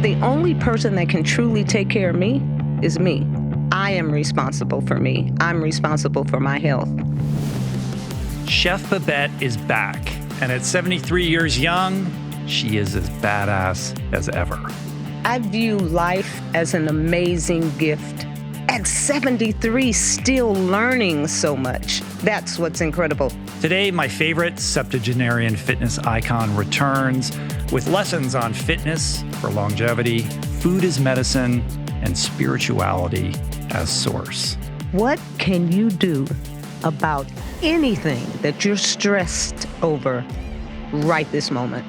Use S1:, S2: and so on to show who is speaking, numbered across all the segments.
S1: The only person that can truly take care of me is me. I am responsible for me. I'm responsible for my health.
S2: Chef Babette is back, and at 73 years young, she is as badass as ever.
S1: I view life as an amazing gift. At 73, still learning so much. That's what's incredible.
S2: Today, my favorite septuagenarian fitness icon returns with lessons on fitness for longevity, food as medicine, and spirituality as source.
S1: What can you do about anything that you're stressed over right this moment?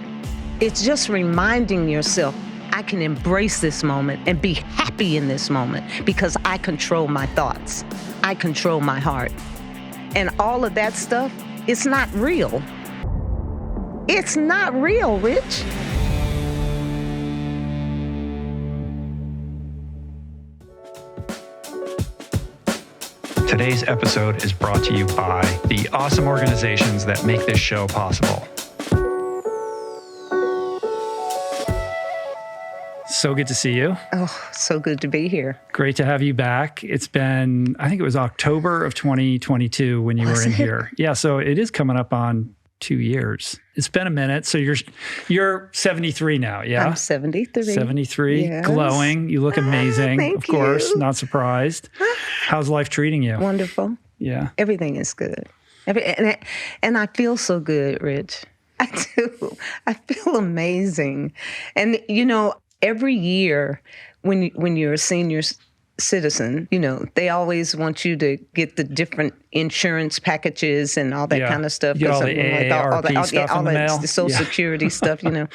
S1: It's just reminding yourself, I can embrace this moment and be happy in this moment because I control my thoughts. I control my heart. And all of that stuff, it's not real. It's not real, Rich.
S2: Today's episode is brought to you by the awesome organizations that make this show possible. So good to see you.
S1: Oh, so good to be here.
S2: Great to have you back. It's been, I think it was October of 2022 when you were in here. Yeah, so it is coming up on 2 years. It's been a minute. So you're 73 now, yeah?
S1: I'm 73.
S2: 73,
S1: yes.
S2: Glowing. You look amazing.
S1: Thank
S2: of course,
S1: you.
S2: not surprised. How's life treating you?
S1: Wonderful.
S2: Yeah.
S1: Everything is good. And I feel so good, Rich. I do. I feel amazing. And, you know, every year when you're a senior citizen, you know, they always want you to get the different insurance packages and all that kind of stuff.
S2: Get all the AARP stuff in the mail.
S1: The Social Security stuff, you know.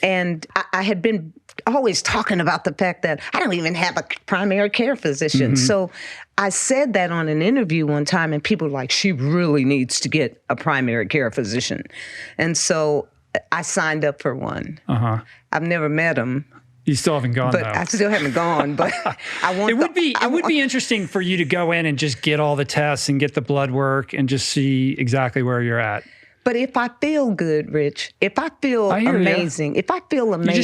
S1: And I had been always talking about the fact that I don't even have a primary care physician. Mm-hmm. So I said that on an interview one time, and people were like, she really needs to get a primary care physician. And so I signed up for one. Uh-huh. I've never met him.
S2: You still haven't gone,
S1: but
S2: though.
S1: I still haven't gone, but I want.
S2: It would be interesting for you to go in and just get all the tests and get the blood work and just see exactly where you're at.
S1: But if I feel good, Rich, if I feel amazing, if I feel amazing,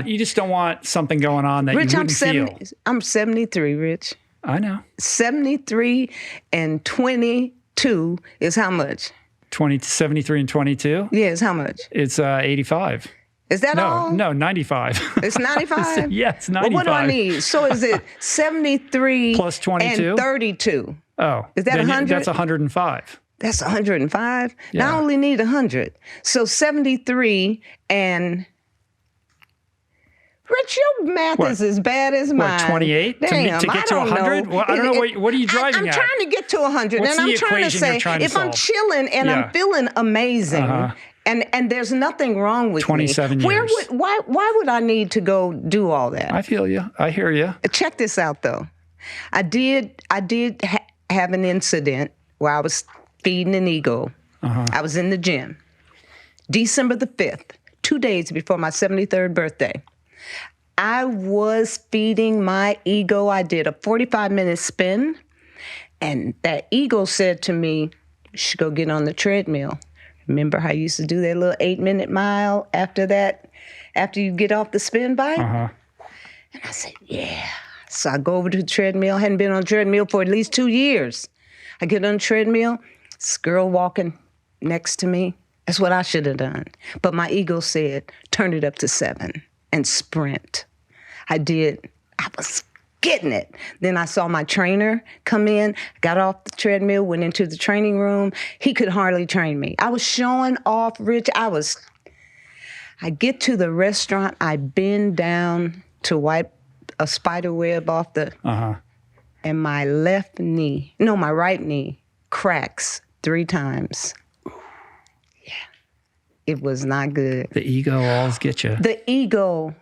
S2: you just don't want something going on that
S1: Rich,
S2: you wouldn't feel.
S1: I'm 73, Rich.
S2: I know.
S1: 73 and 22 is how much?
S2: 73 and 22?
S1: Yeah, it's how much?
S2: It's 85.
S1: Is that all?
S2: No, 95.
S1: It's 95?
S2: Yeah, it's 95.
S1: Well, what do I need? So is it 73
S2: plus 22?
S1: And 32?
S2: Oh.
S1: Is that 100?
S2: That's 105.
S1: That's 105?
S2: Yeah.
S1: Now I only need 100. So 73 and... Rich, your math is as bad as mine.
S2: What, 28?
S1: Damn,
S2: to get to 100? Well, I don't know. What are you driving at?
S1: I'm trying to get to 100.
S2: What's
S1: and
S2: the
S1: I'm trying to
S2: equation
S1: say,
S2: you're trying to
S1: if
S2: solve?
S1: I'm chilling and I'm feeling amazing, and there's nothing wrong with
S2: 27
S1: me.
S2: years.
S1: Why would I need to go do all that?
S2: I feel you. I hear you.
S1: Check this out, though. I did have an incident where I was feeding an ego. I was in the gym. December the 5th, 2 days before my 73rd birthday. I was feeding my ego. I did a 45-minute spin, and that ego said to me, you should go get on the treadmill. Remember how you used to do that little 8-minute mile after you get off the spin bike? And I said, yeah. So I go over to the treadmill. I hadn't been on the treadmill for at least 2 years. I get on the treadmill, this girl walking next to me. That's what I should have done. But my ego said, turn it up to 7 and sprint. I did. I was getting it. Then I saw my trainer come in, got off the treadmill, went into the training room. He could hardly train me. I was showing off, Rich. I get to the restaurant. I bend down to wipe a spider web off and my my right knee cracks 3 times. Yeah. It was not good.
S2: The ego always gets you.
S1: The ego.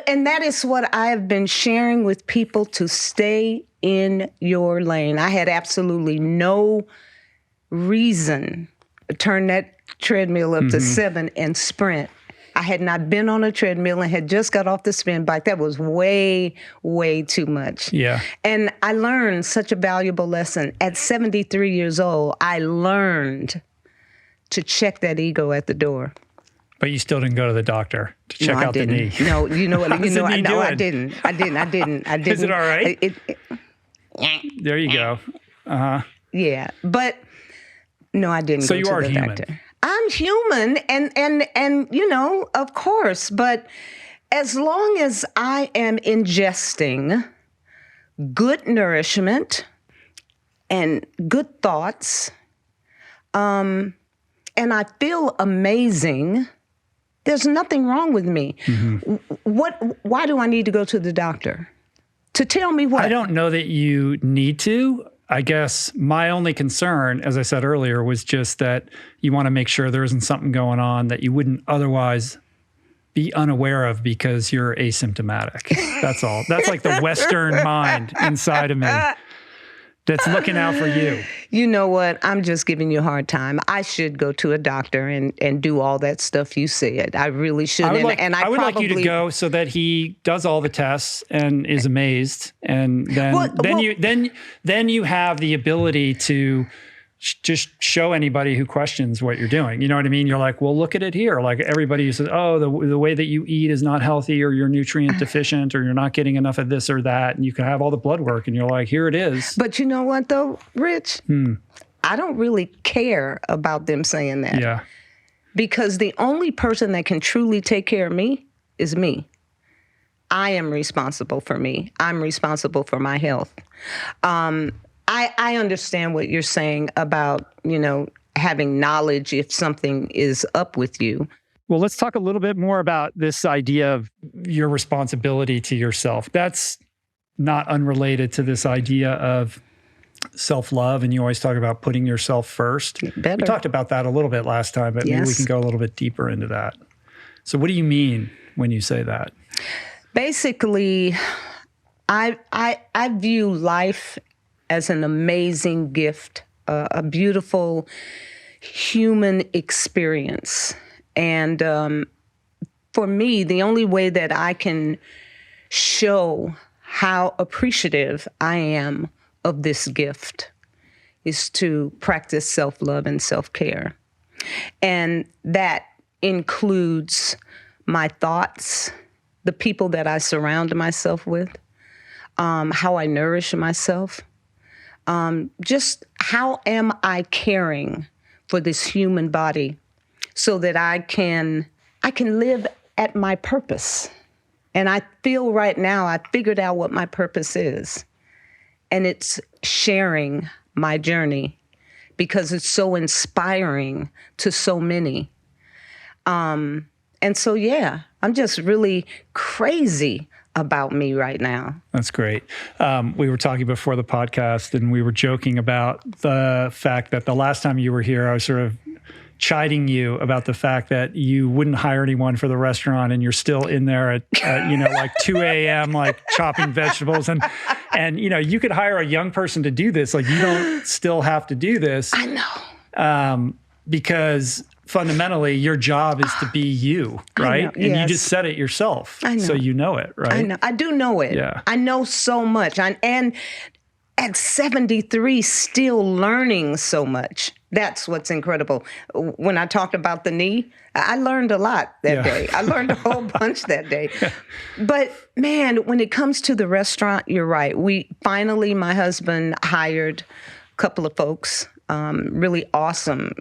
S1: And that is what I have been sharing with people, to stay in your lane. I had absolutely no reason to turn that treadmill up to 7 and sprint. I had not been on a treadmill and had just got off the spin bike. That was way, way too much.
S2: Yeah.
S1: And I learned such a valuable lesson. At 73 years old, I learned to check that ego at the door.
S2: But you still didn't go to the doctor to check out the knee.
S1: No, you know what?
S2: How's the knee doing?
S1: I didn't.
S2: Is it all right? There you go.
S1: Yeah, but no, I didn't.
S2: So
S1: go
S2: you
S1: to
S2: are
S1: the
S2: human.
S1: doctor. I'm human, and you know, of course, but as long as I am ingesting good nourishment and good thoughts, and I feel amazing, there's nothing wrong with me. Mm-hmm. Why do I need to go to the doctor? To tell me what?
S2: I don't know that you need to. I guess my only concern, as I said earlier, was just that you want to make sure there isn't something going on that you wouldn't otherwise be unaware of because you're asymptomatic. That's all. That's like the Western mind inside of me that's looking out for you.
S1: You know what? I'm just giving you a hard time. I should go to a doctor and do all that stuff you said. I really should.
S2: I would like you to go so that he does all the tests and is amazed, and then you have the ability to just show anybody who questions what you're doing. You know what I mean? You're like, well, look at it here. Like everybody who says, oh, the way that you eat is not healthy, or you're nutrient deficient, or you're not getting enough of this or that. And you can have all the blood work and you're like, here it is.
S1: But you know what though, Rich? I don't really care about them saying that.
S2: Yeah. Because
S1: the only person that can truly take care of me is me. I am responsible for me. I'm responsible for my health. I understand what you're saying about, you know, having knowledge if something is up with you.
S2: Well, let's talk a little bit more about this idea of your responsibility to yourself. That's not unrelated to this idea of self-love, and you always talk about putting yourself first.
S1: Better.
S2: We talked about that a little bit last time, but maybe we can go a little bit deeper into that. So what do you mean when you say that?
S1: Basically, I view life as an amazing gift, a beautiful human experience. And for me, the only way that I can show how appreciative I am of this gift is to practice self-love and self-care. And that includes my thoughts, the people that I surround myself with, how I nourish myself. Just how am I caring for this human body so that I can live at my purpose. And I feel right now I figured out what my purpose is. And it's sharing my journey because it's so inspiring to so many. And so, yeah, I'm just really crazy about me right now.
S2: That's great. We were talking before the podcast and we were joking about the fact that the last time you were here, I was sort of chiding you about the fact that you wouldn't hire anyone for the restaurant and you're still in there at like 2 a.m., like chopping vegetables. And, you know, you could hire a young person to do this. Like you don't still have to do this.
S1: I know.
S2: Because fundamentally your job is to be you, right? And you just said it yourself.
S1: I know.
S2: So you know it, right?
S1: I know. I do know it.
S2: Yeah.
S1: I know so much. And at 73, still learning so much. That's what's incredible. When I talked about the knee, I learned a lot that day. I learned a whole bunch that day. But man, when it comes to the restaurant, you're right. My husband hired a couple of folks, really awesome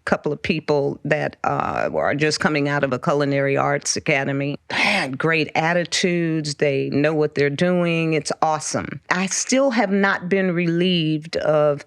S1: couple of people that are just coming out of a culinary arts academy. Man, great attitudes. They know what they're doing. It's awesome. I still have not been relieved of,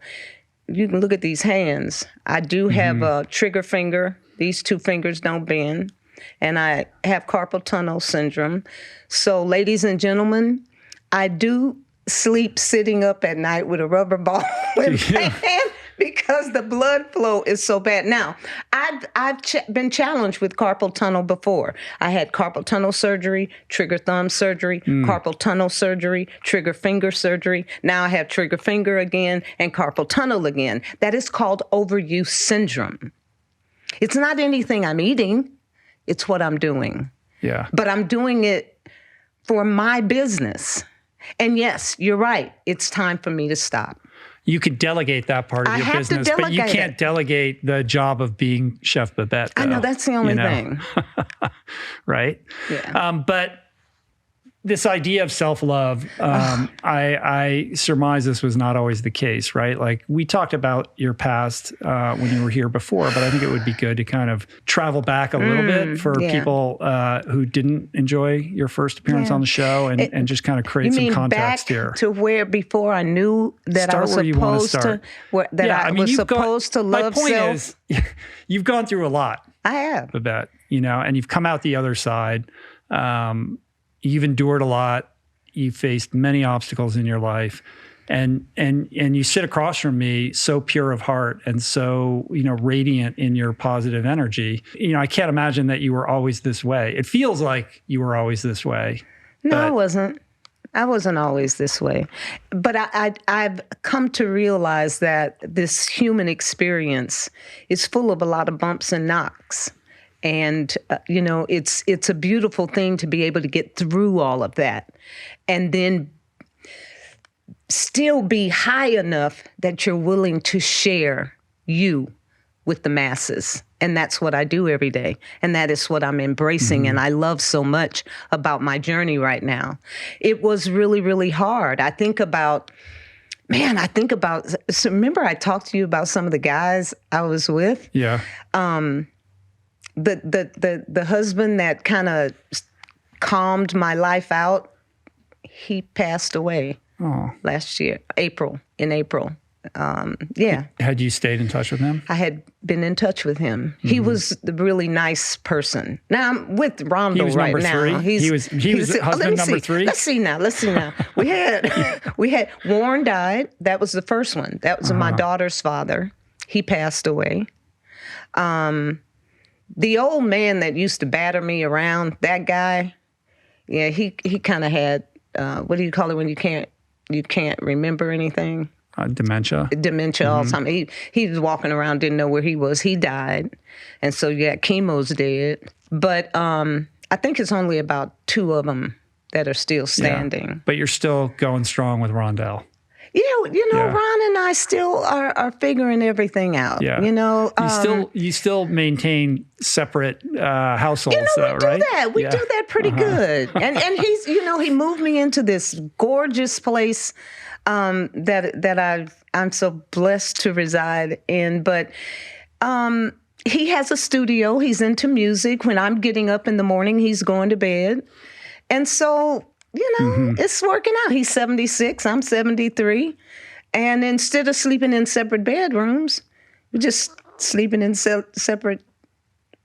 S1: you can look at these hands. I do have a trigger finger. These two fingers don't bend. And I have carpal tunnel syndrome. So ladies and gentlemen, I do sleep sitting up at night with a rubber ball in my hand, because the blood flow is so bad. Now, I've been challenged with carpal tunnel before. I had carpal tunnel surgery, trigger thumb surgery, carpal tunnel surgery, trigger finger surgery. Now I have trigger finger again and carpal tunnel again. That is called overuse syndrome. It's not anything I'm eating. It's what I'm doing.
S2: Yeah.
S1: But I'm doing it for my business. And yes, you're right. It's time for me to stop.
S2: You could delegate that part of your business, but you can't delegate the job of being Chef Babette, though.
S1: I know, that's the only thing.
S2: Right?
S1: Yeah.
S2: But this idea of self-love, I surmise this was not always the case, right? Like we talked about your past when you were here before, but I think it would be good to kind of travel back a little bit for people who didn't enjoy your first appearance on the show and just kind of create some context here.
S1: To where before I knew that I was supposed to, I was supposed to love self.
S2: My point is, you've gone through a lot.
S1: I have.
S2: Babette, and you've come out the other side. You've endured a lot. You've faced many obstacles in your life, and you sit across from me, so pure of heart and so radiant in your positive energy. I can't imagine that you were always this way. It feels like you were always this way.
S1: No, I wasn't. I wasn't always this way, but I've come to realize that this human experience is full of a lot of bumps and knocks. And, it's a beautiful thing to be able to get through all of that and then still be high enough that you're willing to share you with the masses. And that's what I do every day. And that is what I'm embracing. And I love so much about my journey right now. It was really, really hard. I think about, so remember I talked to you about some of the guys I was with?
S2: Yeah.
S1: The husband that kind of calmed my life out, he passed away last year, in April. Yeah.
S2: Had you stayed in touch with him?
S1: I had been in touch with him. He was the really nice person. Now I'm with Rondo right now.
S2: He was husband number 3.
S1: Let's see now. We had Warren died. That was the first one. That was my daughter's father. He passed away. The old man that used to batter me around, that guy, yeah, he kind of had, what do you call it when you can't remember anything?
S2: Dementia.
S1: Dementia all the time. He was walking around, didn't know where he was. He died. And so, chemo's dead. But I think it's only about 2 of them that are still standing.
S2: Yeah, but you're still going strong with Rondell.
S1: Ron and I still are figuring everything out.
S2: Yeah. You still maintain separate households,
S1: right? We do that pretty good. And he's, he moved me into this gorgeous place that I'm so blessed to reside in. But he has a studio. He's into music. When I'm getting up in the morning, he's going to bed. And so, it's working out. He's 76, I'm 73. And instead of sleeping in separate bedrooms, we're just sleeping in separate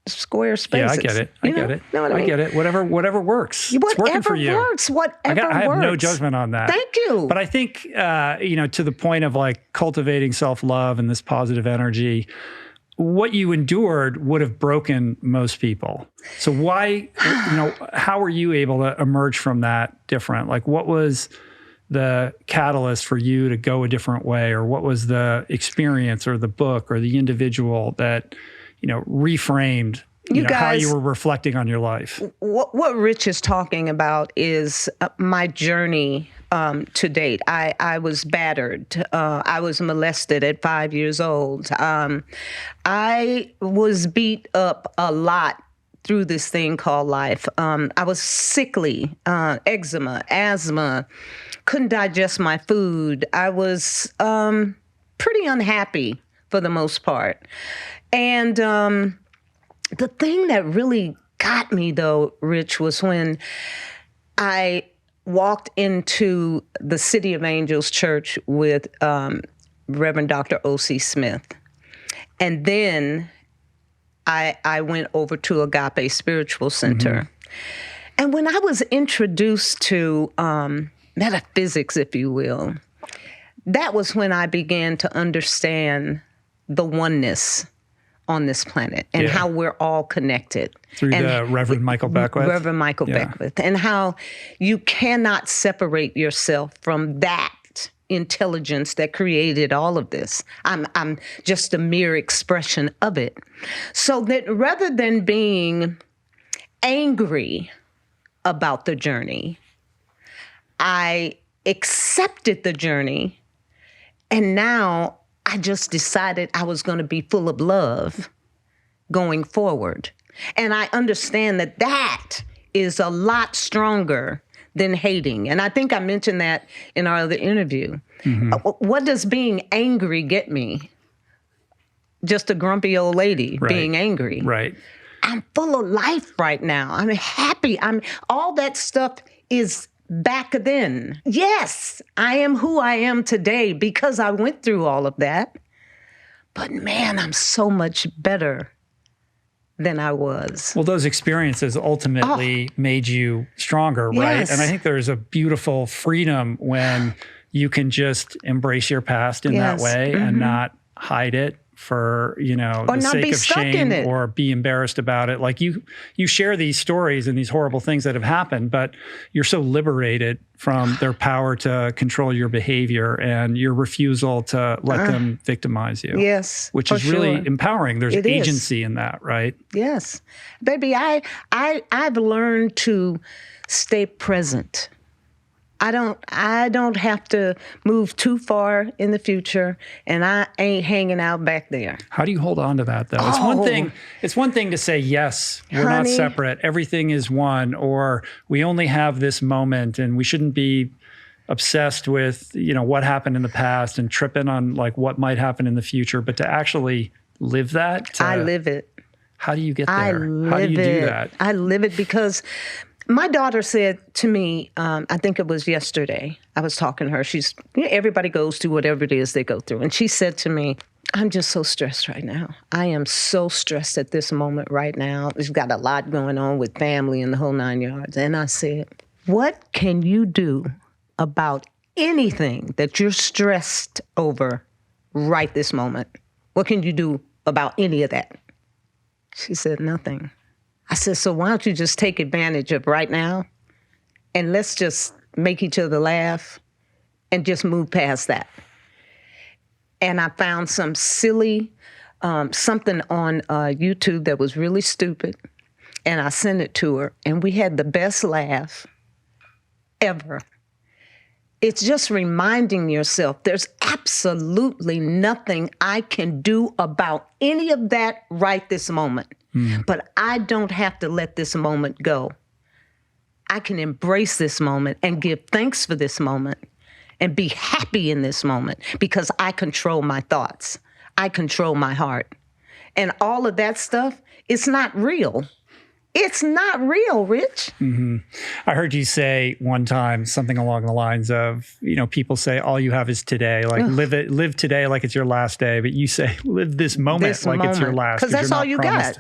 S1: square spaces.
S2: Yeah, I get it. I get it.
S1: Know what I mean?
S2: Get it. Whatever works. It's working for you.
S1: Whatever
S2: I have
S1: works.
S2: no judgment on that.
S1: Thank you.
S2: But I think, to the point of like cultivating self-love and this positive energy, what you endured would have broken most people. So why, how were you able to emerge from that different? Like what was the catalyst for you to go a different way? Or what was the experience or the book or the individual that, reframed how you were reflecting on your life?
S1: What Rich is talking about is my journey to date. I was battered. I was molested at 5 years old. I was beat up a lot through this thing called life. I was sickly, eczema, asthma, couldn't digest my food. I was pretty unhappy for the most part. And the thing that really got me, though, Rich, was when I walked into the City of Angels Church with Reverend Dr. O.C. Smith. And then I went over to Agape Spiritual Center. And when I was introduced to metaphysics, if you will, that was when I began to understand the oneness on this planet and how we're all connected.
S2: Through the Reverend Michael Beckwith?
S1: Reverend Michael Beckwith. And how you cannot separate yourself from that intelligence that created all of this. I'm just a mere expression of it. So that rather than being angry about the journey, I accepted the journey And now I just decided I was going to be full of love going forward. And I understand that that is a lot stronger than hating. And I think I mentioned that in our other interview. What does being angry get me? Just a grumpy old lady being angry.
S2: Right.
S1: I'm full of life right now. I'm happy. All that stuff is back then. Yes, I am who I am today because I went through all of that. But man, I'm so much better than I was.
S2: Well, those experiences ultimately made you stronger, right?
S1: Yes.
S2: And I think there's a beautiful freedom when you can just embrace your past in that way and not hide it for, the
S1: not
S2: sake
S1: be
S2: of
S1: stuck
S2: shame
S1: in it.
S2: or be embarrassed about it. Like you share these stories and these horrible things that have happened, but you're so liberated from their power to control your behavior and your refusal to let them victimize you.
S1: Yes,
S2: which
S1: for
S2: is really
S1: sure.
S2: empowering. There's
S1: It is.
S2: agency in that, right?
S1: Yes. Baby, I've learned to stay present. I don't have to move too far in the future, and I ain't hanging out back there.
S2: How do you hold on to that, though? It's one thing to say, yes, we're not
S1: Honey.
S2: separate, everything is one, or we only have this moment and we shouldn't be obsessed with, what happened in the past and tripping on like what might happen in the future, but to actually live that.
S1: I live it.
S2: How do you get there?
S1: I live
S2: How do you do
S1: it.
S2: that?
S1: I live it because my daughter said to me, I think it was yesterday, I was talking to her. Everybody goes through whatever it is they go through. And she said to me, I'm just so stressed right now. I am so stressed at this moment right now. We've got a lot going on with family and the whole 9 yards. And I said, what can you do about anything that you're stressed over right this moment? What can you do about any of that? She said, nothing. I said, so why don't you just take advantage of right now and let's just make each other laugh and just move past that. And I found some silly, something on YouTube that was really stupid. And I sent it to her and we had the best laugh ever. It's just reminding yourself there's absolutely nothing I can do about any of that right this moment. But I don't have to let this moment go. I can embrace this moment and give thanks for this moment and be happy in this moment because I control my thoughts. I control my heart. And all of that stuff, it's not real. It's not real, Rich.
S2: I heard you say one time something along the lines of, people say all you have is today, like live today like it's your last day, but you say live this moment it's your last.
S1: Because that's all you got.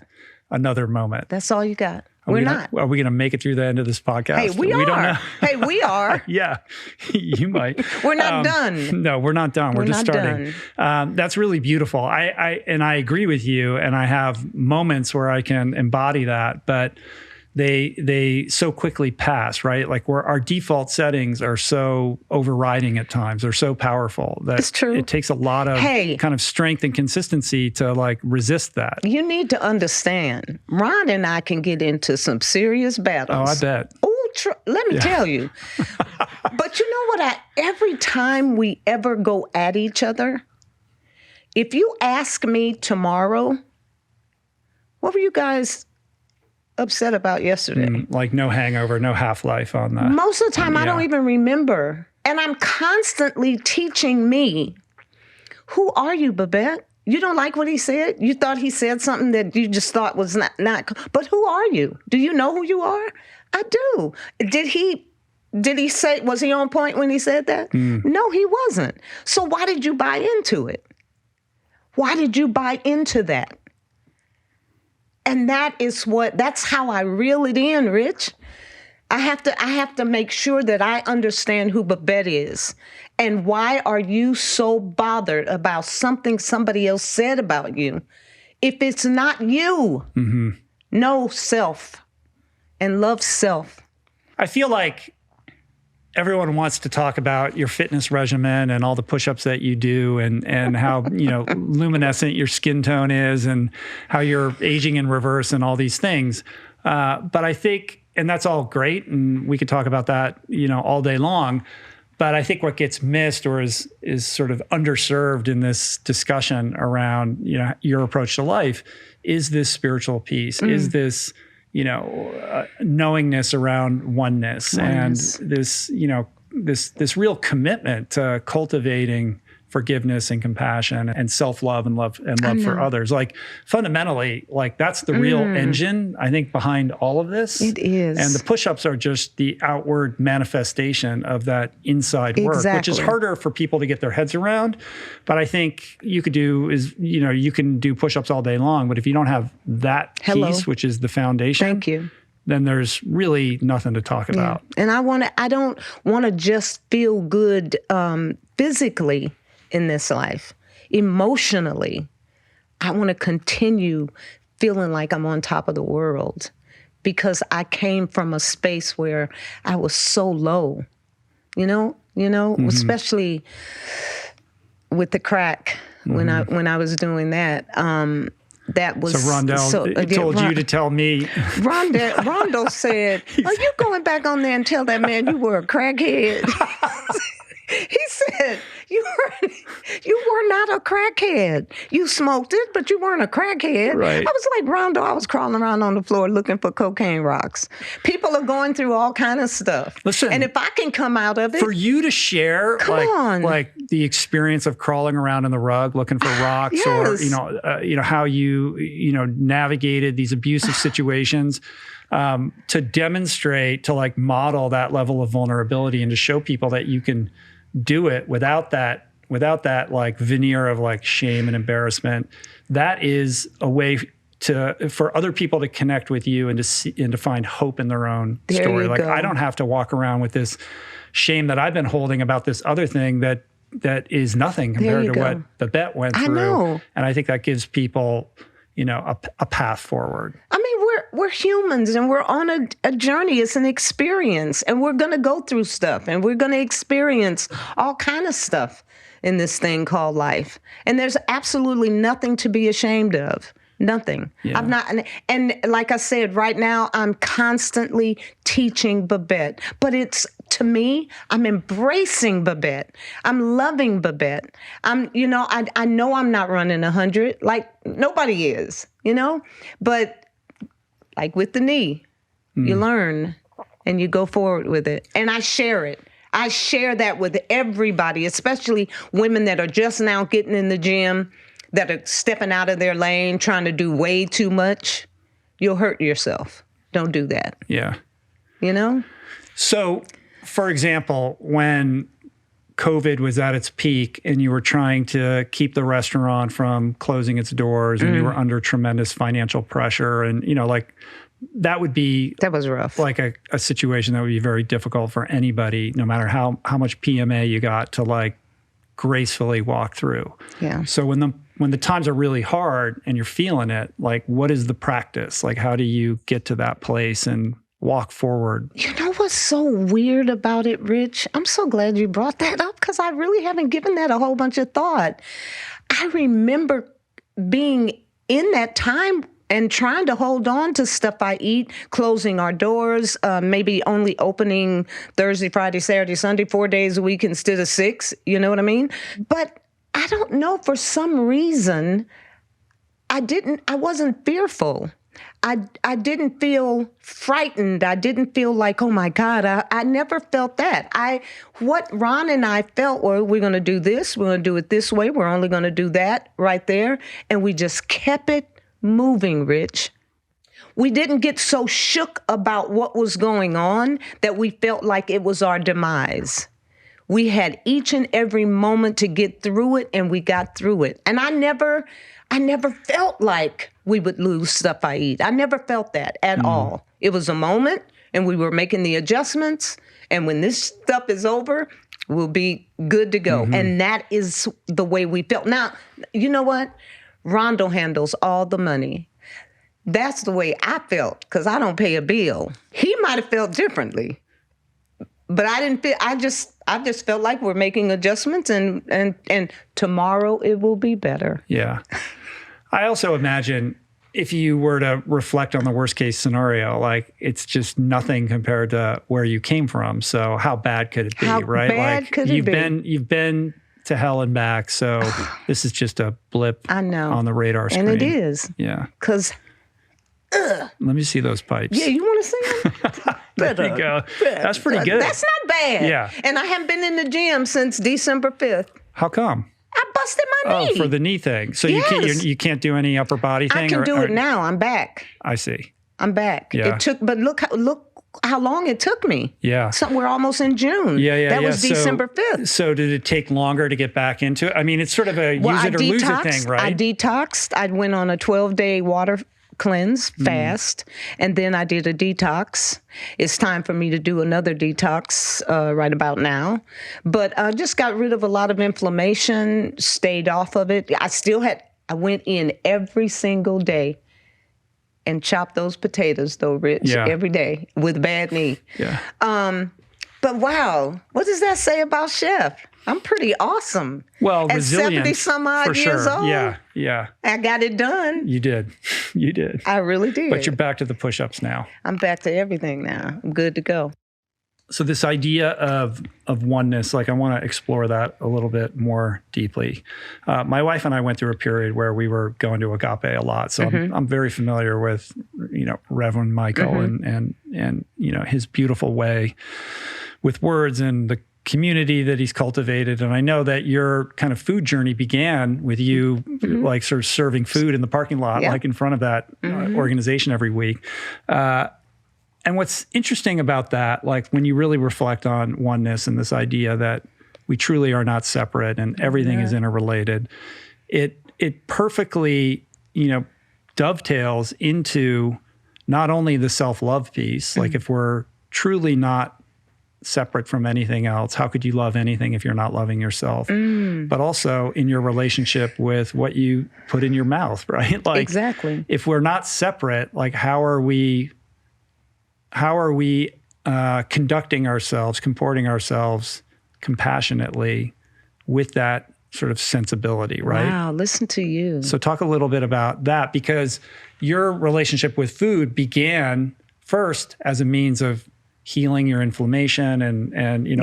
S2: Another moment.
S1: That's all you got.
S2: Are we going to make it through the end of this podcast?
S1: Hey, we are.
S2: Don't know.
S1: Hey, we are.
S2: Yeah, you might.
S1: We're not done.
S2: No, we're not done. We're just starting. That's really beautiful. I agree with you, and I have moments where I can embody that, but they so quickly pass, right? Like where our default settings are so overriding at times. They're so powerful that
S1: it's true.
S2: It takes a lot of kind of strength and consistency to like resist that.
S1: You need to understand, Ron and I can get into some serious battles.
S2: Oh, I bet.
S1: Oh, let me tell you. But you know what? Every time we ever go at each other, if you ask me tomorrow, what were you guys upset about yesterday?
S2: Like no hangover, no half-life on that.
S1: Most of the time, I don't even remember. And I'm constantly teaching me, who are you, Babette? You don't like what he said? You thought he said something that you just thought was not. But who are you? Do you know who you are? I do. Did he say, was he on point when he said that? No, he wasn't. So why did you buy into it? Why did you buy into that? And that's how I reel it in, Rich. I have to make sure that I understand who Babette is. And why are you so bothered about something somebody else said about you if it's not you? Know self and love self.
S2: I feel like everyone wants to talk about your fitness regimen and all the push-ups that you do and how, luminescent your skin tone is and how you're aging in reverse and all these things. But I think, and that's all great, and we could talk about that, all day long. But I think what gets missed or is sort of underserved in this discussion around, your approach to life is this spiritual piece, is this, knowingness around oneness. And this, this real commitment to cultivating forgiveness and compassion and self-love and love for others. Like fundamentally, like that's the real engine, I think, behind all of this.
S1: It is.
S2: And the push-ups are just the outward manifestation of that inside work, which is harder for people to get their heads around. But I think you can do push-ups all day long, but if you don't have that piece, which is the foundation.
S1: Thank you.
S2: Then there's really nothing to talk about.
S1: And I don't want to just feel good physically in this life. Emotionally, I want to continue feeling like I'm on top of the world because I came from a space where I was so low, especially with the crack when I was doing that. That was
S2: so Rondell told you to tell me.
S1: Rondo said, "Are you going back on there and tell that man you were a crackhead?" He said, you were not a crackhead. You smoked it, but you weren't a crackhead.
S2: Right.
S1: I was like, Rondo, I was crawling around on the floor looking for cocaine rocks. People are going through all kind of stuff.
S2: Listen,
S1: and if I can come out of it.
S2: For you to share like the experience of crawling around in the rug looking for rocks or, how you navigated these abusive situations. To demonstrate, to like model that level of vulnerability and to show people that you can do it without that like veneer of like shame and embarrassment. That is a way for other people to connect with you and to see and to find hope in their own story. Like I don't have to walk around with this shame that I've been holding about this other thing that is nothing compared to what Babette went through. I know. And I think that gives people, a path forward.
S1: I mean, we're humans and we're on a journey. It's an experience and we're going to go through stuff and we're going to experience all kind of stuff in this thing called life. And there's absolutely nothing to be ashamed of. Nothing. Yeah. I'm not, and like I said, right now I'm constantly teaching Babette, but to me, I'm embracing Babette. I'm loving Babette. I know I'm not running 100 like nobody is, but like with the knee, you learn and you go forward with it. And I share it. I share that with everybody, especially women that are just now getting in the gym, that are stepping out of their lane, trying to do way too much. You'll hurt yourself. Don't do that.
S2: Yeah. So, for example, when COVID was at its peak and you were trying to keep the restaurant from closing its doors and you were under tremendous financial pressure and, that was rough. Like a situation that would be very difficult for anybody, no matter how much PMA you got to like gracefully walk through. Yeah. So when the times are really hard and you're feeling it, like what is the practice? Like how do you get to that place and walk forward?
S1: You know what's so weird about it, Rich? I'm so glad you brought that up because I really haven't given that a whole bunch of thought. I remember being in that time and trying to hold on to stuff I eat, closing our doors, maybe only opening Thursday, Friday, Saturday, Sunday, 4 days a week instead of 6, you know what I mean? But I don't know, for some reason, I wasn't fearful. I didn't feel frightened. I didn't feel like, oh my God, I never felt that. What Ron and I felt were, we're going to do this, we're going to do it this way, we're only going to do that right there. And we just kept it moving, Rich. We didn't get so shook about what was going on that we felt like it was our demise. We had each and every moment to get through it, and we got through it. And I never felt like we would lose stuff I eat. I never felt that at all. It was a moment, and we were making the adjustments. And when this stuff is over, we'll be good to go. And that is the way we felt. Now, you know what? Rondo handles all the money. That's the way I felt because I don't pay a bill. He might have felt differently, but I didn't feel. I just felt like we're making adjustments, and tomorrow it will be better.
S2: Yeah, I also imagine if you were to reflect on the worst case scenario, like it's just nothing compared to where you came from. So how bad could it be, right?
S1: Bad
S2: like
S1: could it be?
S2: You've been to hell and back. So this is just a blip on the radar screen.
S1: And it is.
S2: Yeah.
S1: Because
S2: let me see those pipes.
S1: yeah, you want to see them?
S2: There you go. That's pretty good.
S1: That's not bad.
S2: Yeah.
S1: And I haven't been in the gym since December 5th.
S2: How come?
S1: I busted my knee.
S2: Oh, for the knee thing. So
S1: Yes.
S2: you can't do any upper body thing?
S1: I can do it now. I'm back.
S2: I see.
S1: I'm back.
S2: Yeah.
S1: But look how long it took me.
S2: Yeah.
S1: We're almost in June. That was December 5th.
S2: So did it take longer to get back into it? I mean, it's sort of a use it or lose it thing, right?
S1: I detoxed. I went on a 12-day water cleanse fast, and then I did a detox. It's time for me to do another detox right about now. But I just got rid of a lot of inflammation, stayed off of it. I went in every single day and chopped those potatoes, though, Rich, every day with a bad knee.
S2: Yeah.
S1: But wow, what does that say about Chef? I'm pretty awesome.
S2: Well,
S1: at
S2: resilient
S1: 70-some-odd years old.
S2: Yeah.
S1: I got it done.
S2: You did. You did.
S1: I really did.
S2: But you're back to the push-ups now.
S1: I'm back to everything now. I'm good to go.
S2: So this idea of oneness, like I want to explore that a little bit more deeply. My wife and I went through a period where we were going to Agape a lot. So I'm very familiar with, Reverend Michael and his beautiful way with words and the community that he's cultivated. And I know that your kind of food journey began with you like sort of serving food in the parking lot, like in front of that organization every week. And what's interesting about that, like when you really reflect on oneness and this idea that we truly are not separate and everything is interrelated, it perfectly, dovetails into not only the self-love piece, like if we're truly not separate from anything else, how could you love anything if you're not loving yourself? But also in your relationship with what you put in your mouth, right? Like
S1: exactly.
S2: If we're not separate, like how are we conducting ourselves, comporting ourselves compassionately with that sort of sensibility, right?
S1: Wow, listen to you.
S2: So talk a little bit about that, because your relationship with food began first as a means of healing your inflammation and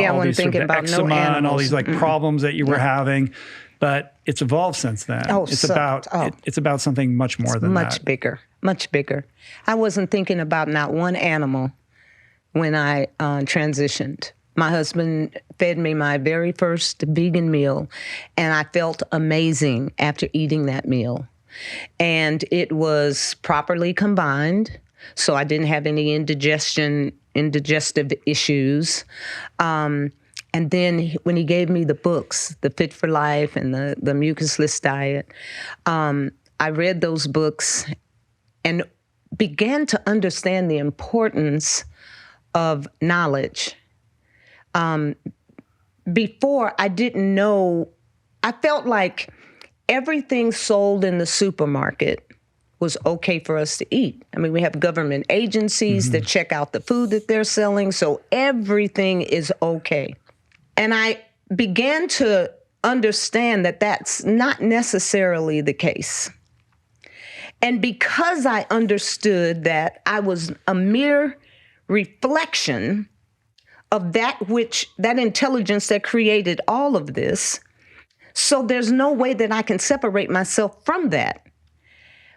S2: all these sort of eczema and all these like problems that you were having. But it's evolved since then. It's about something much more than that.
S1: Much bigger. I wasn't thinking about not one animal when I transitioned. My husband fed me my very first vegan meal, and I felt amazing after eating that meal. And it was properly combined, so I didn't have any indigestive issues. And then when he gave me the books, The Fit for Life and the Mucusless Diet, I read those books and began to understand the importance of knowledge. Before, I didn't know, I felt like everything sold in the supermarket was okay for us to eat. I mean, we have government agencies that check out the food that they're selling, so everything is okay. And I began to understand that that's not necessarily the case. And because I understood that I was a mere reflection of that intelligence that created all of this, so there's no way that I can separate myself from that.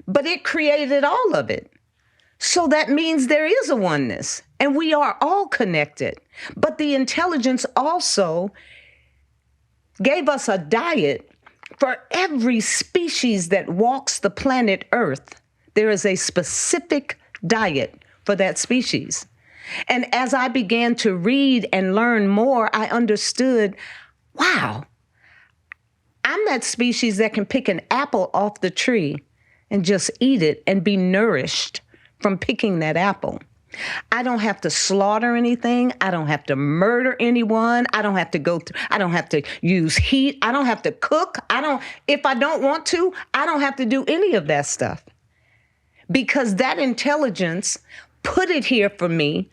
S1: But it created all of it. So that means there is a oneness, and we are all connected. But the intelligence also gave us a diet for every species that walks the planet Earth. There is a specific diet for that species. And as I began to read and learn more, I understood, wow, I'm that species that can pick an apple off the tree and just eat it and be nourished from picking that apple. I don't have to slaughter anything. I don't have to murder anyone. I don't have to use heat. I don't have to cook. If I don't want to, I don't have to do any of that stuff. Because that intelligence put it here for me.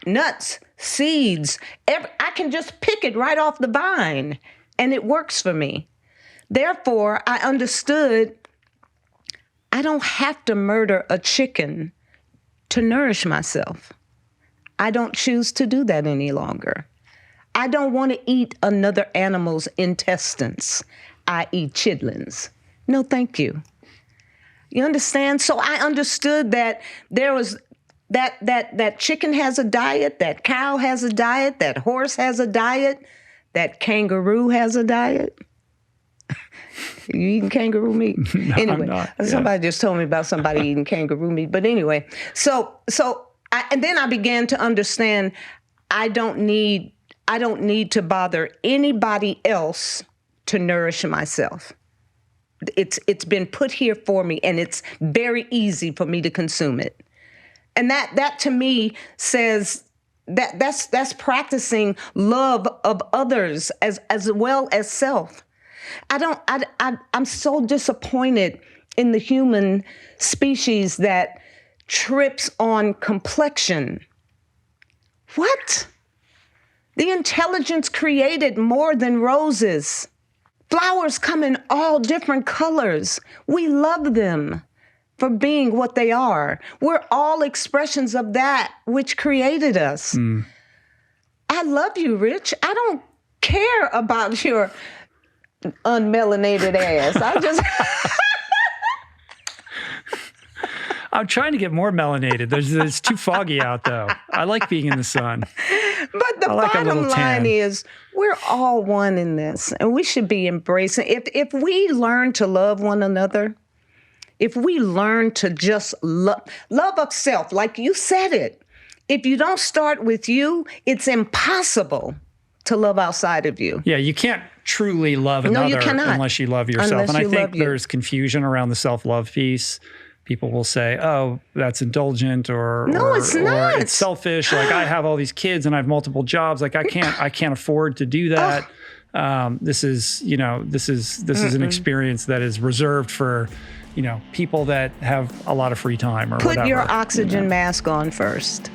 S1: Nuts, seeds, I can just pick it right off the vine, and it works for me. Therefore, I understood I don't have to murder a chicken to nourish myself. I don't choose to do that any longer. I don't want to eat another animal's intestines, i.e. chitlins. No, thank you. You understand? So I understood that there was that chicken has a diet, that cow has a diet, that horse has a diet, that kangaroo has a diet. You eating kangaroo meat?
S2: No,
S1: anyway,
S2: I'm not.
S1: Somebody just told me about somebody eating kangaroo meat. But anyway, and then I began to understand I don't need to bother anybody else to nourish myself. It's been put here for me, and it's very easy for me to consume it. And that to me says that's practicing love of others as well as self. I'm so disappointed in the human species that trips on complexion. What? The intelligence created more than roses. Flowers come in all different colors. We love them for being what they are. We're all expressions of that which created us. I love you, Rich. I don't care about your unmelanated ass.
S2: I'm trying to get more melanated. It's too foggy out, though. I like being in the sun.
S1: But the bottom line is we're all one in this, and we should be embracing. If we learn to love one another, if we learn to just love of self, like you said it, if you don't start with you, it's impossible to love outside of you.
S2: Yeah, you can't truly love another unless you love yourself. And I think there's confusion around the self-love piece. People will say, oh, that's indulgent or
S1: it's not.
S2: Or it's selfish. Like I have all these kids and I have multiple jobs. Like I can't afford to do that. This is an experience that is reserved for, people that have a lot of free time or
S1: Put
S2: whatever.
S1: your oxygen mask on first,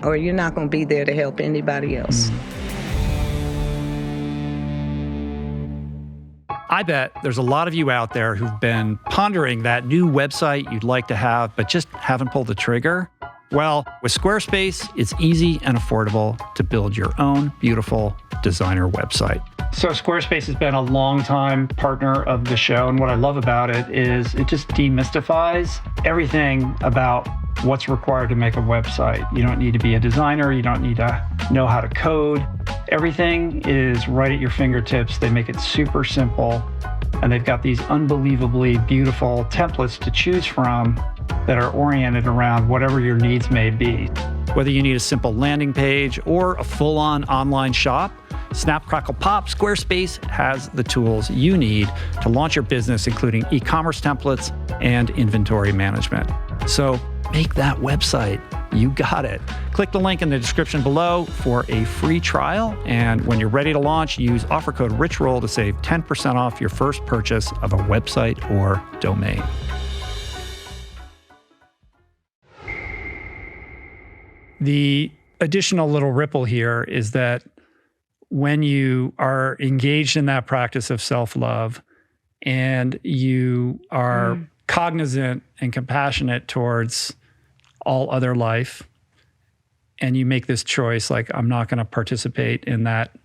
S1: or you're not going to be there to help anybody else.
S2: I bet there's a lot of you out there who've been pondering that new website you'd like to have, but just haven't pulled the trigger. Well, with Squarespace, it's easy and affordable to build your own beautiful designer website. So Squarespace has been a long-time partner of the show, and what I love about it is it just demystifies everything about what's required to make a website. You don't need to be a designer. You don't need to know how to code. Everything is right at your fingertips. They make it super simple, and they've got these unbelievably beautiful templates to choose from that are oriented around whatever your needs may be. Whether you need a simple landing page or a full-on online shop, Snap, Crackle, Pop, Squarespace has the tools you need to launch your business, including e-commerce templates and inventory management. So make that website. You got it. Click the link in the description below for a free trial. And when you're ready to launch, use offer code RichRoll to save 10% off your first purchase of a website or domain. The additional little ripple here is that when you are engaged in that practice of self-love and you are cognizant and compassionate towards all other life, and you make this choice, like, I'm not going to participate in that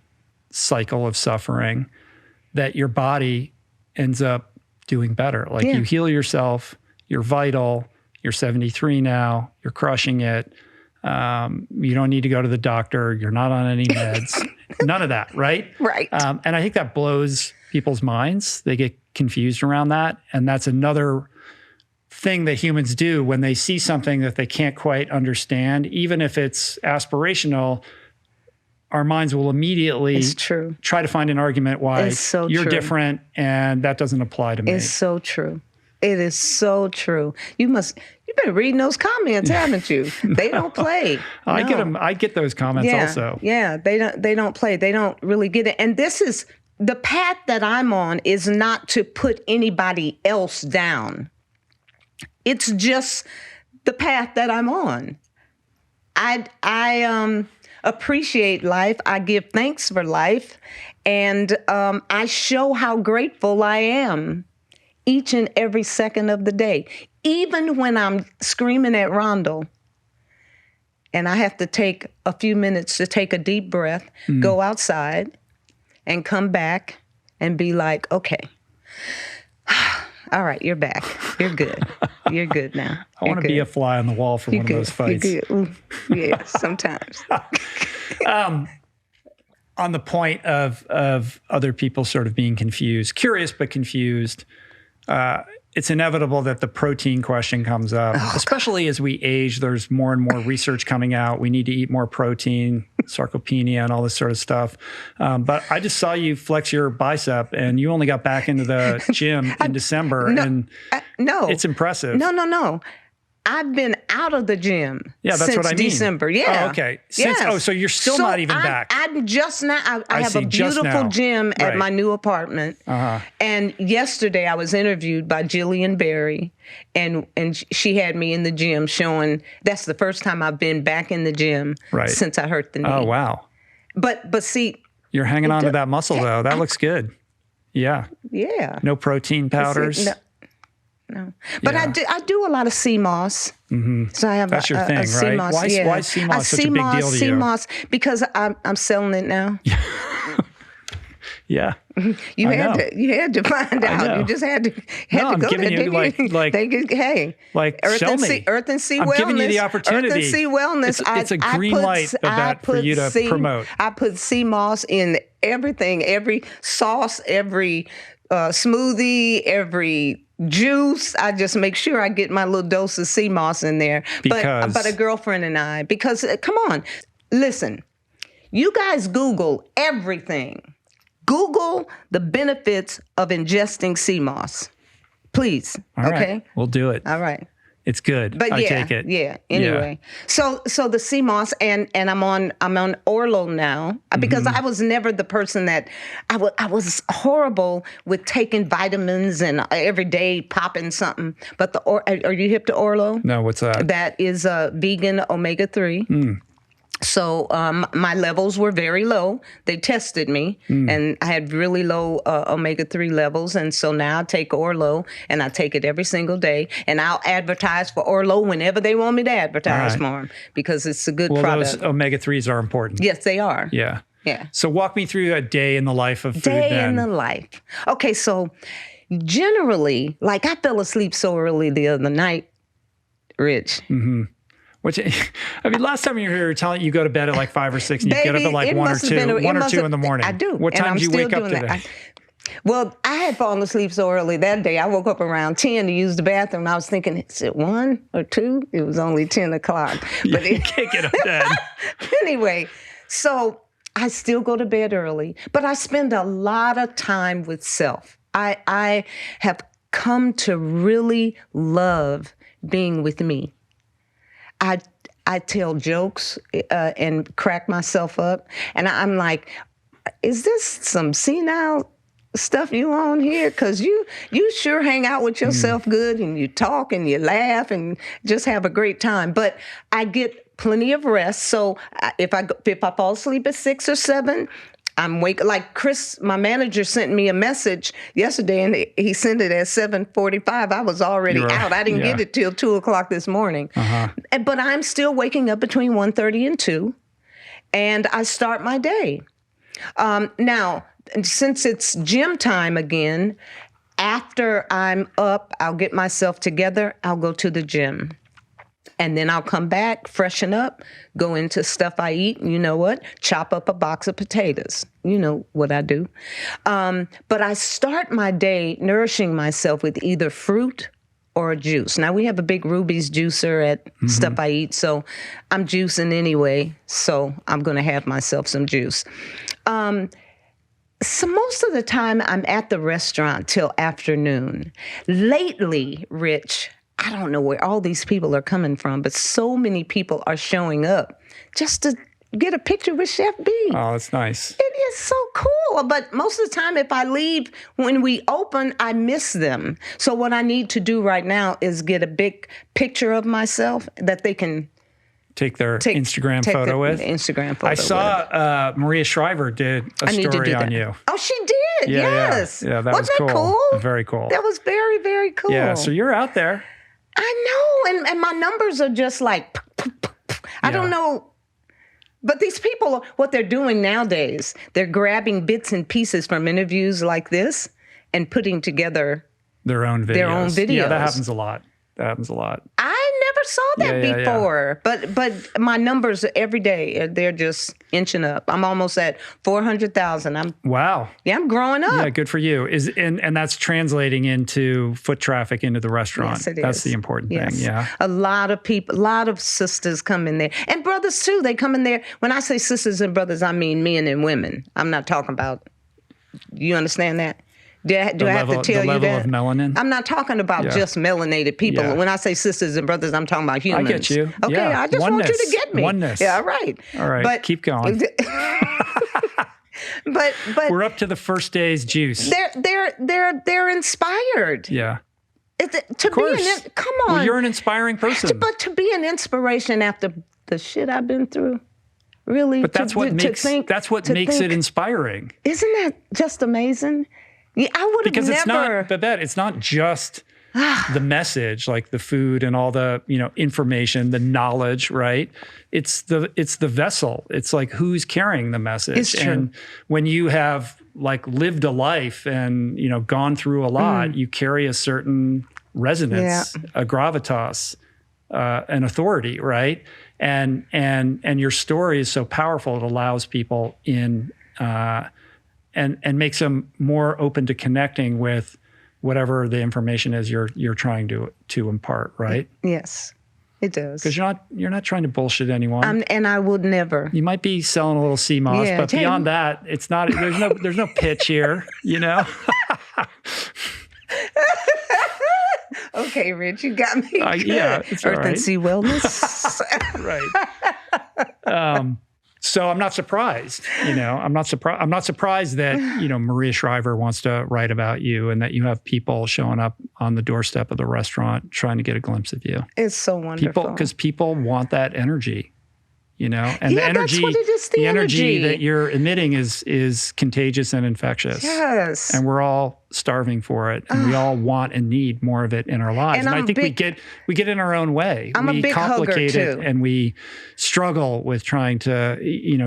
S2: cycle of suffering, that your body ends up doing better. Like you heal yourself, you're vital, you're 73 now, you're crushing it. You don't need to go to the doctor. You're not on any meds. None of that, right?
S1: Right.
S2: And I think that blows people's minds. They get confused around that. And that's another thing that humans do when they see something that they can't quite understand. Even if it's aspirational, our minds will immediately try to find an argument why you're different and that doesn't apply to me.
S1: It's so true. It is so true. You've been reading those comments, haven't you? They don't play.
S2: I get them. I get those comments also.
S1: Yeah, they don't play. They don't really get it. And this is the path that I'm on is not to put anybody else down. It's just the path that I'm on. I appreciate life. I give thanks for life, and I show how grateful I am each and every second of the day. Even when I'm screaming at Rondo and I have to take a few minutes to take a deep breath, go outside and come back and be like, okay, all right, you're back. You're good. You're good now.
S2: I want to be a fly on the wall for one of those fights.
S1: You're good. Ooh, yeah, sometimes.
S2: On the point of other people sort of being confused, curious but confused, it's inevitable that the protein question comes up, especially as we age. There's more and more research coming out. We need to eat more protein, sarcopenia, and all this sort of stuff. But I just saw you flex your bicep, and you only got back into the gym in December.
S1: No,
S2: it's impressive.
S1: No. I've been out of the gym
S2: that's what I mean.
S1: December. Yeah.
S2: Oh, okay. So you're still not even back.
S1: I'm just now. I have a beautiful gym at my new apartment. And yesterday I was interviewed by Jillian Berry, and she had me in the gym showing that's the first time I've been back in the gym since I hurt the knee.
S2: Oh, wow.
S1: But see.
S2: You're hanging on to that muscle, though. That looks good. Yeah.
S1: Yeah.
S2: No protein powders.
S1: No, but I do a lot of CMOS. So I have
S2: that's your thing, right?
S1: CMOS,
S2: Why is CMOS such a big deal to you?
S1: CMOS because I'm selling it now.
S2: Yeah,
S1: you had to find out. You just had to go
S2: giving
S1: there.
S2: You like
S1: Earth
S2: show
S1: and
S2: me.
S1: Sea, Earth and Sea
S2: I'm
S1: Wellness.
S2: giving you the opportunity.
S1: Earth and Sea Wellness.
S2: It's a green light, Babette, for you to promote.
S1: I put CMOS in everything, every sauce, every smoothie, every juice. I just make sure I get my little dose of sea moss in there. But a girlfriend and I, because come on, listen, you guys Google everything. Google the benefits of ingesting sea moss, please.
S2: All right. We'll do it.
S1: All right.
S2: It's good.
S1: But
S2: I take it.
S1: Yeah. Anyway, so the sea moss and I'm on Orlo now because I was never the person that I was horrible with taking vitamins and every day popping something. But are you hip to Orlo?
S2: No, what's that?
S1: That is a vegan omega-3. So my levels were very low. They tested me, and I had really low omega-3 levels. And so now I take Orlo, and I take it every single day. And I'll advertise for Orlo whenever they want me to advertise for them because it's a good product.
S2: Those omega-3s are important.
S1: Yes, they are.
S2: Yeah.
S1: Yeah.
S2: So walk me through a day in the life of food
S1: Day in the life. Okay, so generally, like I fell asleep so early the other night, Rich.
S2: Which, I mean, last time you were here, telling you go to bed at like 5 or 6, and you get up at like 1 or 2 in the morning.
S1: I do.
S2: What time do you wake up today?
S1: Well, I had fallen asleep so early that day. I woke up around 10 to use the bathroom. I was thinking, is it 1 or 2? It was only 10 o'clock. But
S2: you can't get up then.
S1: Anyway, so I still go to bed early, but I spend a lot of time with self. I have come to really love being with me. I tell jokes and crack myself up. And I'm like, is this some senile stuff you on here? Because you sure hang out with yourself good and you talk and you laugh and just have a great time. But I get plenty of rest. So if I fall asleep at 6 or 7, I'm wake like Chris, my manager sent me a message yesterday, and he sent it at 7:45. I was already out. I didn't get it till 2 o'clock this morning. But I'm still waking up between 1:30 and 2, and I start my day. Now, since it's gym time again, after I'm up, I'll get myself together. I'll go to the gym. And then I'll come back, freshen up, go into stuff I eat. You know what? Chop up a box of potatoes. You know what I do. But I start my day nourishing myself with either fruit or a juice. Now, we have a big Ruby's juicer at Stuff I Eat, so I'm juicing anyway. So I'm going to have myself some juice. So most of the time, I'm at the restaurant till afternoon. Lately, Rich, I don't know where all these people are coming from, but so many people are showing up just to get a picture with Chef B.
S2: Oh, that's nice.
S1: It is so cool. But most of the time, if I leave when we open, I miss them. So what I need to do right now is get a big picture of myself that they can
S2: take their Instagram photo with.
S1: Instagram photo.
S2: I saw Maria Shriver did a story on you.
S1: Oh, she did.
S2: Yeah,
S1: Yes.
S2: yeah, that
S1: Wasn't
S2: was
S1: that
S2: cool.
S1: cool?
S2: Very cool.
S1: That was very, very cool.
S2: Yeah, so you're out there.
S1: I know. And my numbers are just like, I don't know. But these people, what they're doing nowadays, they're grabbing bits and pieces from interviews like this and putting together
S2: their own videos. Yeah, that happens a lot.
S1: I never saw that before. Yeah. But my numbers every day, they're just inching up. I'm almost at 400,000.
S2: Wow.
S1: Yeah, I'm growing up.
S2: Yeah, good for you. And that's translating into foot traffic into the restaurant.
S1: Yes, it is.
S2: That's the important thing. Yeah.
S1: A lot of people, a lot of sisters come in there. And brothers too, they come in there. When I say sisters and brothers, I mean men and women. I'm not talking about, you understand that? Do I have to tell you that?
S2: The level of melanin?
S1: I'm not talking about just melanated people. Yeah. When I say sisters and brothers, I'm talking about humans.
S2: I get you.
S1: Okay,
S2: yeah.
S1: I just want you to get me.
S2: Oneness.
S1: Yeah, right.
S2: All right, but keep going.
S1: but
S2: we're up to the first day's juice.
S1: They're inspired.
S2: Yeah.
S1: Come on.
S2: Well, you're an inspiring person.
S1: But to be an inspiration after the shit I've been through. Really?
S2: But that's what makes it inspiring.
S1: Isn't that just amazing? Yeah, I would have never.
S2: It's not, Babette, it's not just the message, like the food and all the, information, the knowledge, right? It's the vessel. It's like who's carrying the message.
S1: It's true.
S2: And when you have like lived a life and, gone through a lot, you carry a certain resonance, a gravitas, an authority, right? And your story is so powerful, it allows people in, and makes them more open to connecting with whatever the information is you're trying to impart, right?
S1: Yes, it does.
S2: Because you're not trying to bullshit anyone,
S1: and I would never.
S2: You might be selling a little sea moss, but beyond that, it's not. There's no pitch here,
S1: Okay, Rich, you got me.
S2: Yeah, it's
S1: Earth
S2: all right.
S1: and Sea Wellness.
S2: Right. So I'm not surprised, I'm not surprised that, Maria Shriver wants to write about you and that you have people showing up on the doorstep of the restaurant trying to get a glimpse of you.
S1: It's so wonderful.
S2: Because people want that energy, and the energy,
S1: that's what it is, the
S2: energy that you're emitting is contagious and infectious.
S1: Yes.
S2: And we're all starving for it, and we all want and need more of it in our lives. And I think we get in our own way.
S1: I'm a big
S2: complicate
S1: hugger
S2: it,
S1: too.
S2: and we struggle with trying to,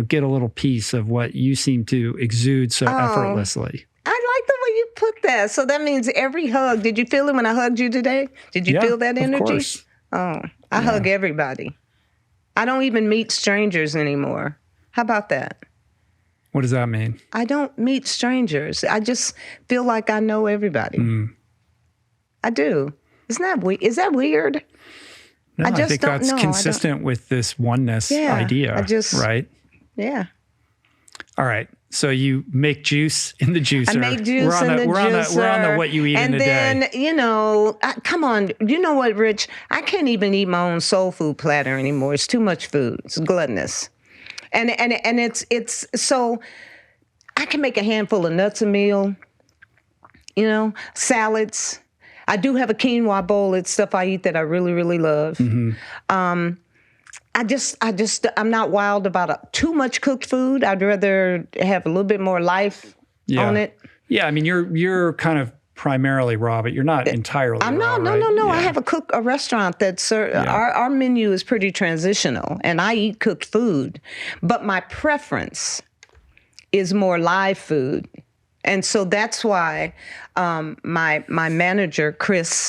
S2: get a little piece of what you seem to exude so effortlessly.
S1: I like the way you put that. So that means every hug. Did you feel it when I hugged you today? Did you feel that energy?
S2: Of course.
S1: I hug everybody. I don't even meet strangers anymore. How about that?
S2: What does that mean?
S1: I don't meet strangers. I just feel like I know everybody. I do. Is that weird?
S2: No, I think that's consistent with this oneness idea, right?
S1: Yeah.
S2: All right. So you make juice in the juicer.
S1: I make juice in the juicer.
S2: We're on the what you eat in a day.
S1: And then, come on. You know what, Rich? I can't even eat my own soul food platter anymore. It's too much food. It's gluttonous. And it's so I can make a handful of nuts a meal, salads. I do have a quinoa bowl. It's stuff I eat that I really, really love. Mm-hmm. I'm not wild about too much cooked food. I'd rather have a little bit more life on it. Yeah,
S2: I mean, you're kind of primarily raw, but you're not entirely raw,
S1: No.
S2: Yeah.
S1: I have a restaurant that's our menu is pretty transitional, and I eat cooked food, but my preference is more live food. And so that's why my manager,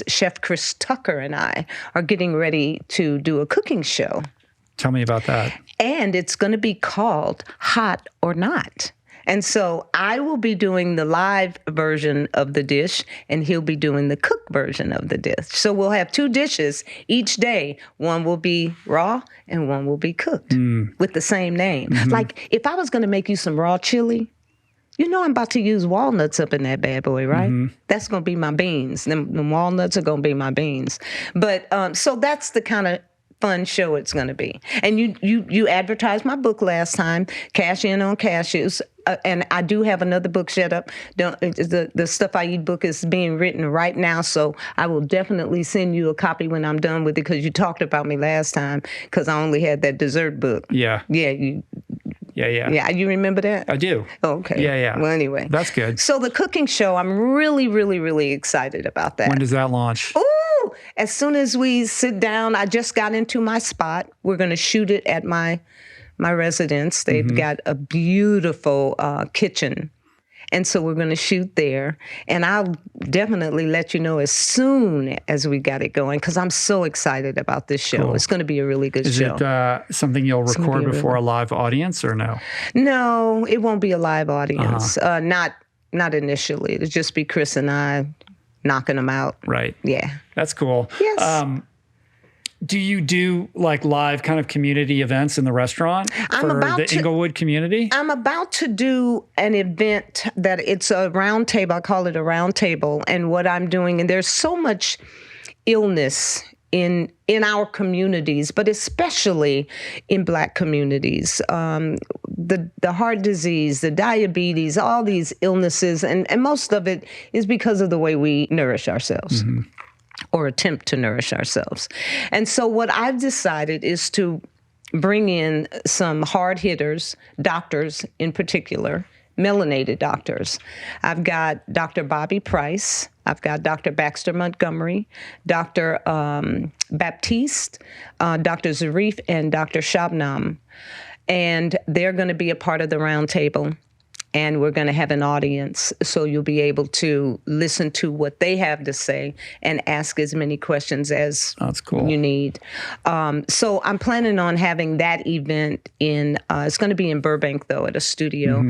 S1: Chef Chris Tucker, and I are getting ready to do a cooking show.
S2: Tell me about that.
S1: And it's going to be called Hot or Not. And so I will be doing the live version of the dish, and he'll be doing the cooked version of the dish. So we'll have two dishes each day. One will be raw and one will be cooked with the same name. Mm-hmm. Like if I was going to make you some raw chili, I'm about to use walnuts up in that bad boy, right? Mm-hmm. That's going to be my beans. The walnuts are going to be my beans. But so that's the kind of fun show it's going to be. And you advertised my book last time, Cash In on Cashews. And I do have another book set up. The Stuff I Eat book is being written right now, so I will definitely send you a copy when I'm done with it, because you talked about me last time because I only had that dessert book.
S2: Yeah.
S1: Yeah,
S2: Yeah, yeah.
S1: Yeah, you remember that?
S2: I do.
S1: Oh, okay.
S2: Yeah, yeah.
S1: Well, anyway.
S2: That's good.
S1: So the cooking show, I'm really, really, really excited about that.
S2: When does that launch?
S1: Ooh! As soon as we sit down, I just got into my spot. We're going to shoot it at my residence. They've got a beautiful kitchen. And so we're going to shoot there. And I'll definitely let you know as soon as we got it going, because I'm so excited about this show. Cool. It's going to be a really good show.
S2: Is it something you'll record before a live audience or no?
S1: No, it won't be a live audience. Not initially. It'll just be Chris and I knocking them out.
S2: Right.
S1: Yeah.
S2: That's cool.
S1: Yes.
S2: Do you do like live kind of community events in the restaurant for the Inglewood community? I'm
S1: about to do an event that it's a round table. I call it a round table. And what I'm doing, and there's so much illness in our communities, but especially in Black communities, the heart disease, the diabetes, all these illnesses, and most of it is because of the way we nourish ourselves. Or attempt to nourish ourselves. And so what I've decided is to bring in some hard hitters, doctors in particular, melanated doctors. I've got Dr. Bobby Price. I've got Dr. Baxter Montgomery, Dr. Baptiste, Dr. Zarif, and Dr. Shabnam. And they're going to be a part of the round table. And we're going to have an audience, so you'll be able to listen to what they have to say and ask as many questions as you need. So I'm planning on having that event in, it's going to be in Burbank, though, at a studio.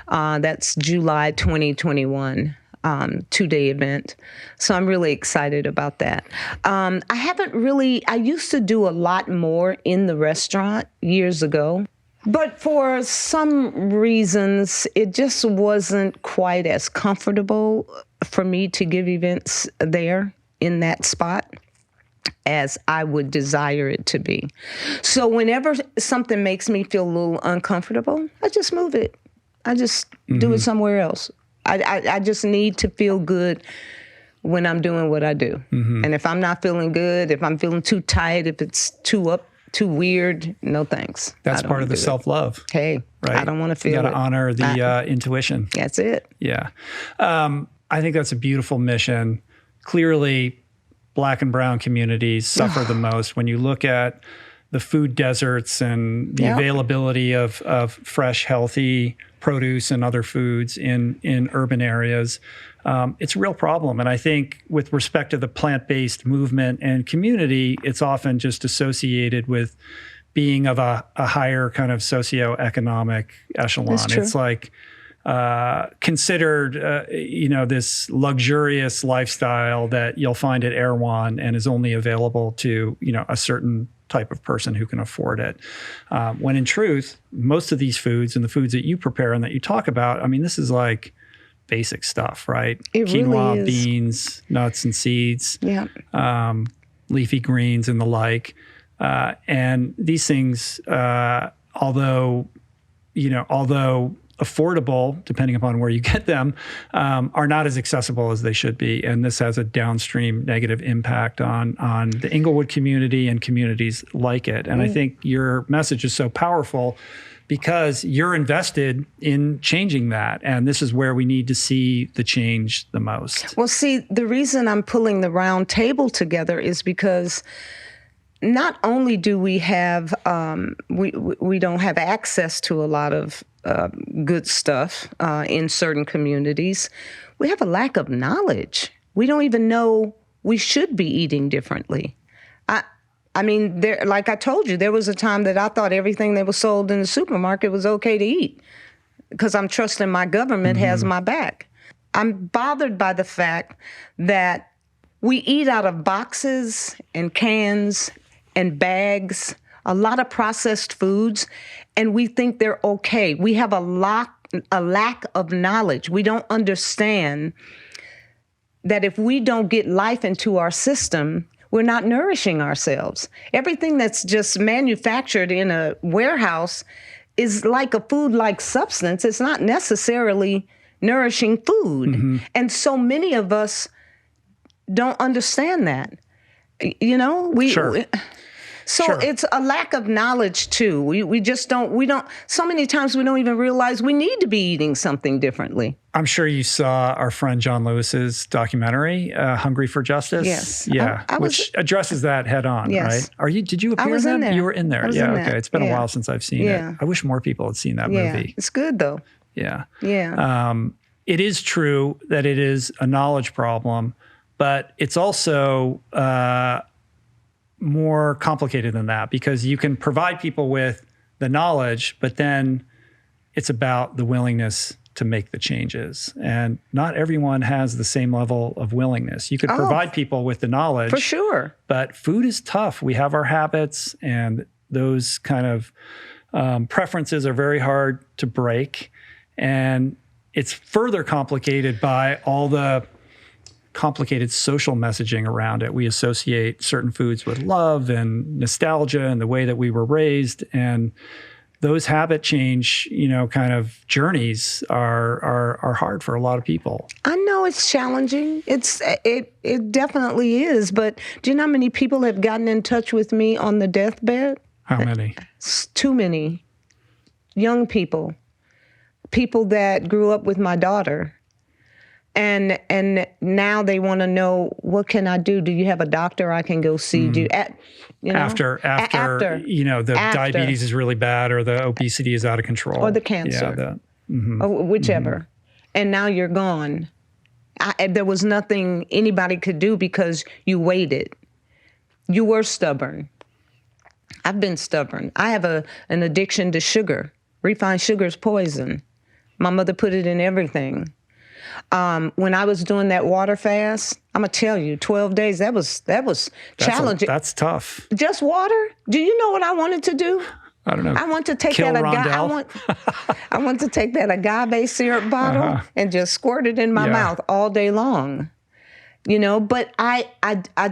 S1: That's July 2021. 2-day event. So I'm really excited about that. I used to do a lot more in the restaurant years ago. But for some reasons, it just wasn't quite as comfortable for me to give events there in that spot as I would desire it to be. So whenever something makes me feel a little uncomfortable, I just move it. I just do it somewhere else. I just need to feel good when I'm doing what I do. And if I'm not feeling good, if I'm feeling too tight, if it's too weird, no thanks.
S2: That's part of the self-love.
S1: Hey, right? I don't want to feel it.
S2: You got to honor the intuition.
S1: That's it.
S2: Yeah. I think that's a beautiful mission. Clearly, Black and brown communities suffer the most. When you look at the food deserts and the availability of fresh, healthy produce and other foods in urban areas, it's a real problem. And I think with respect to the plant-based movement and community, it's often just associated with being of a higher kind of socioeconomic echelon. It's like considered, this luxurious lifestyle that you'll find at Erewhon and is only available to, a certain type of person who can afford it. When in truth, most of these foods and the foods that you prepare and that you talk about, I mean, this is like basic stuff, right?
S1: It
S2: Quinoa,
S1: really is.
S2: beans, nuts and seeds, leafy greens and the like. And these things, although affordable, depending upon where you get them, are not as accessible as they should be. And this has a downstream negative impact on the Inglewood community and communities like it. And I think your message is so powerful because you're invested in changing that. And this is where we need to see the change the most.
S1: Well, see, the reason I'm pulling the round table together is because not only do we have, we don't have access to a lot of good stuff in certain communities, we have a lack of knowledge. We don't even know we should be eating differently. I mean, like I told you, there was a time that I thought everything that was sold in the supermarket was okay to eat because I'm trusting my government has my back. I'm bothered by the fact that we eat out of boxes and cans and bags, a lot of processed foods, and we think they're okay. We have a lack of knowledge. We don't understand that if we don't get life into our system, we're not nourishing ourselves. Everything that's just manufactured in a warehouse is like a food-like substance. It's not necessarily nourishing food. And so many of us don't understand that. So
S2: Sure.
S1: it's a lack of knowledge too. We just don't, so many times we don't even realize we need to be eating something differently.
S2: I'm sure you saw our friend John Lewis's documentary, Hungry for Justice.
S1: Yes.
S2: Yeah.
S1: I was,
S2: which addresses that head on,
S1: Yes.
S2: right? Did you appear
S1: was in
S2: that?
S1: there.
S2: You were in there.
S1: I was
S2: Yeah.
S1: in
S2: Okay.
S1: that.
S2: It's been a
S1: Yeah.
S2: while since I've seen
S1: Yeah.
S2: it. I wish more people had seen that
S1: yeah,
S2: movie.
S1: it's good though.
S2: Yeah.
S1: Yeah.
S2: It is true that it is a knowledge problem, but it's also more complicated than that, because you can provide people with the knowledge, but then it's about the willingness to make the changes. And not everyone has the same level of willingness. You could provide people with the knowledge.
S1: For sure.
S2: But food is tough. We have our habits, and those kind of preferences are very hard to break. And it's further complicated by all the complicated social messaging around it. We associate certain foods with love and nostalgia and the way that we were raised. And those habit change, kind of journeys are hard for a lot of people.
S1: I know it's challenging. It definitely is. But do you know how many people have gotten in touch with me on the deathbed?
S2: How many?
S1: It's too many. Young people that grew up with my daughter. And now they want to know, what can I do? Do you have a doctor I can go see? After the diabetes is really bad, or the obesity is out of control, or the cancer, or whichever. And now you're gone. There was nothing anybody could do because you waited. You were stubborn. I've been stubborn. I have an addiction to sugar. Refined sugar is poison. My mother put it in everything. When I was doing that water fast, I'm gonna tell you, 12 days, that was challenging.
S2: That's tough.
S1: Just water? Do you know what I wanted to do?
S2: I don't know.
S1: I want to take
S2: Kill
S1: that
S2: Rondell.
S1: I want to take that agave syrup bottle and just squirt it in my mouth all day long. But I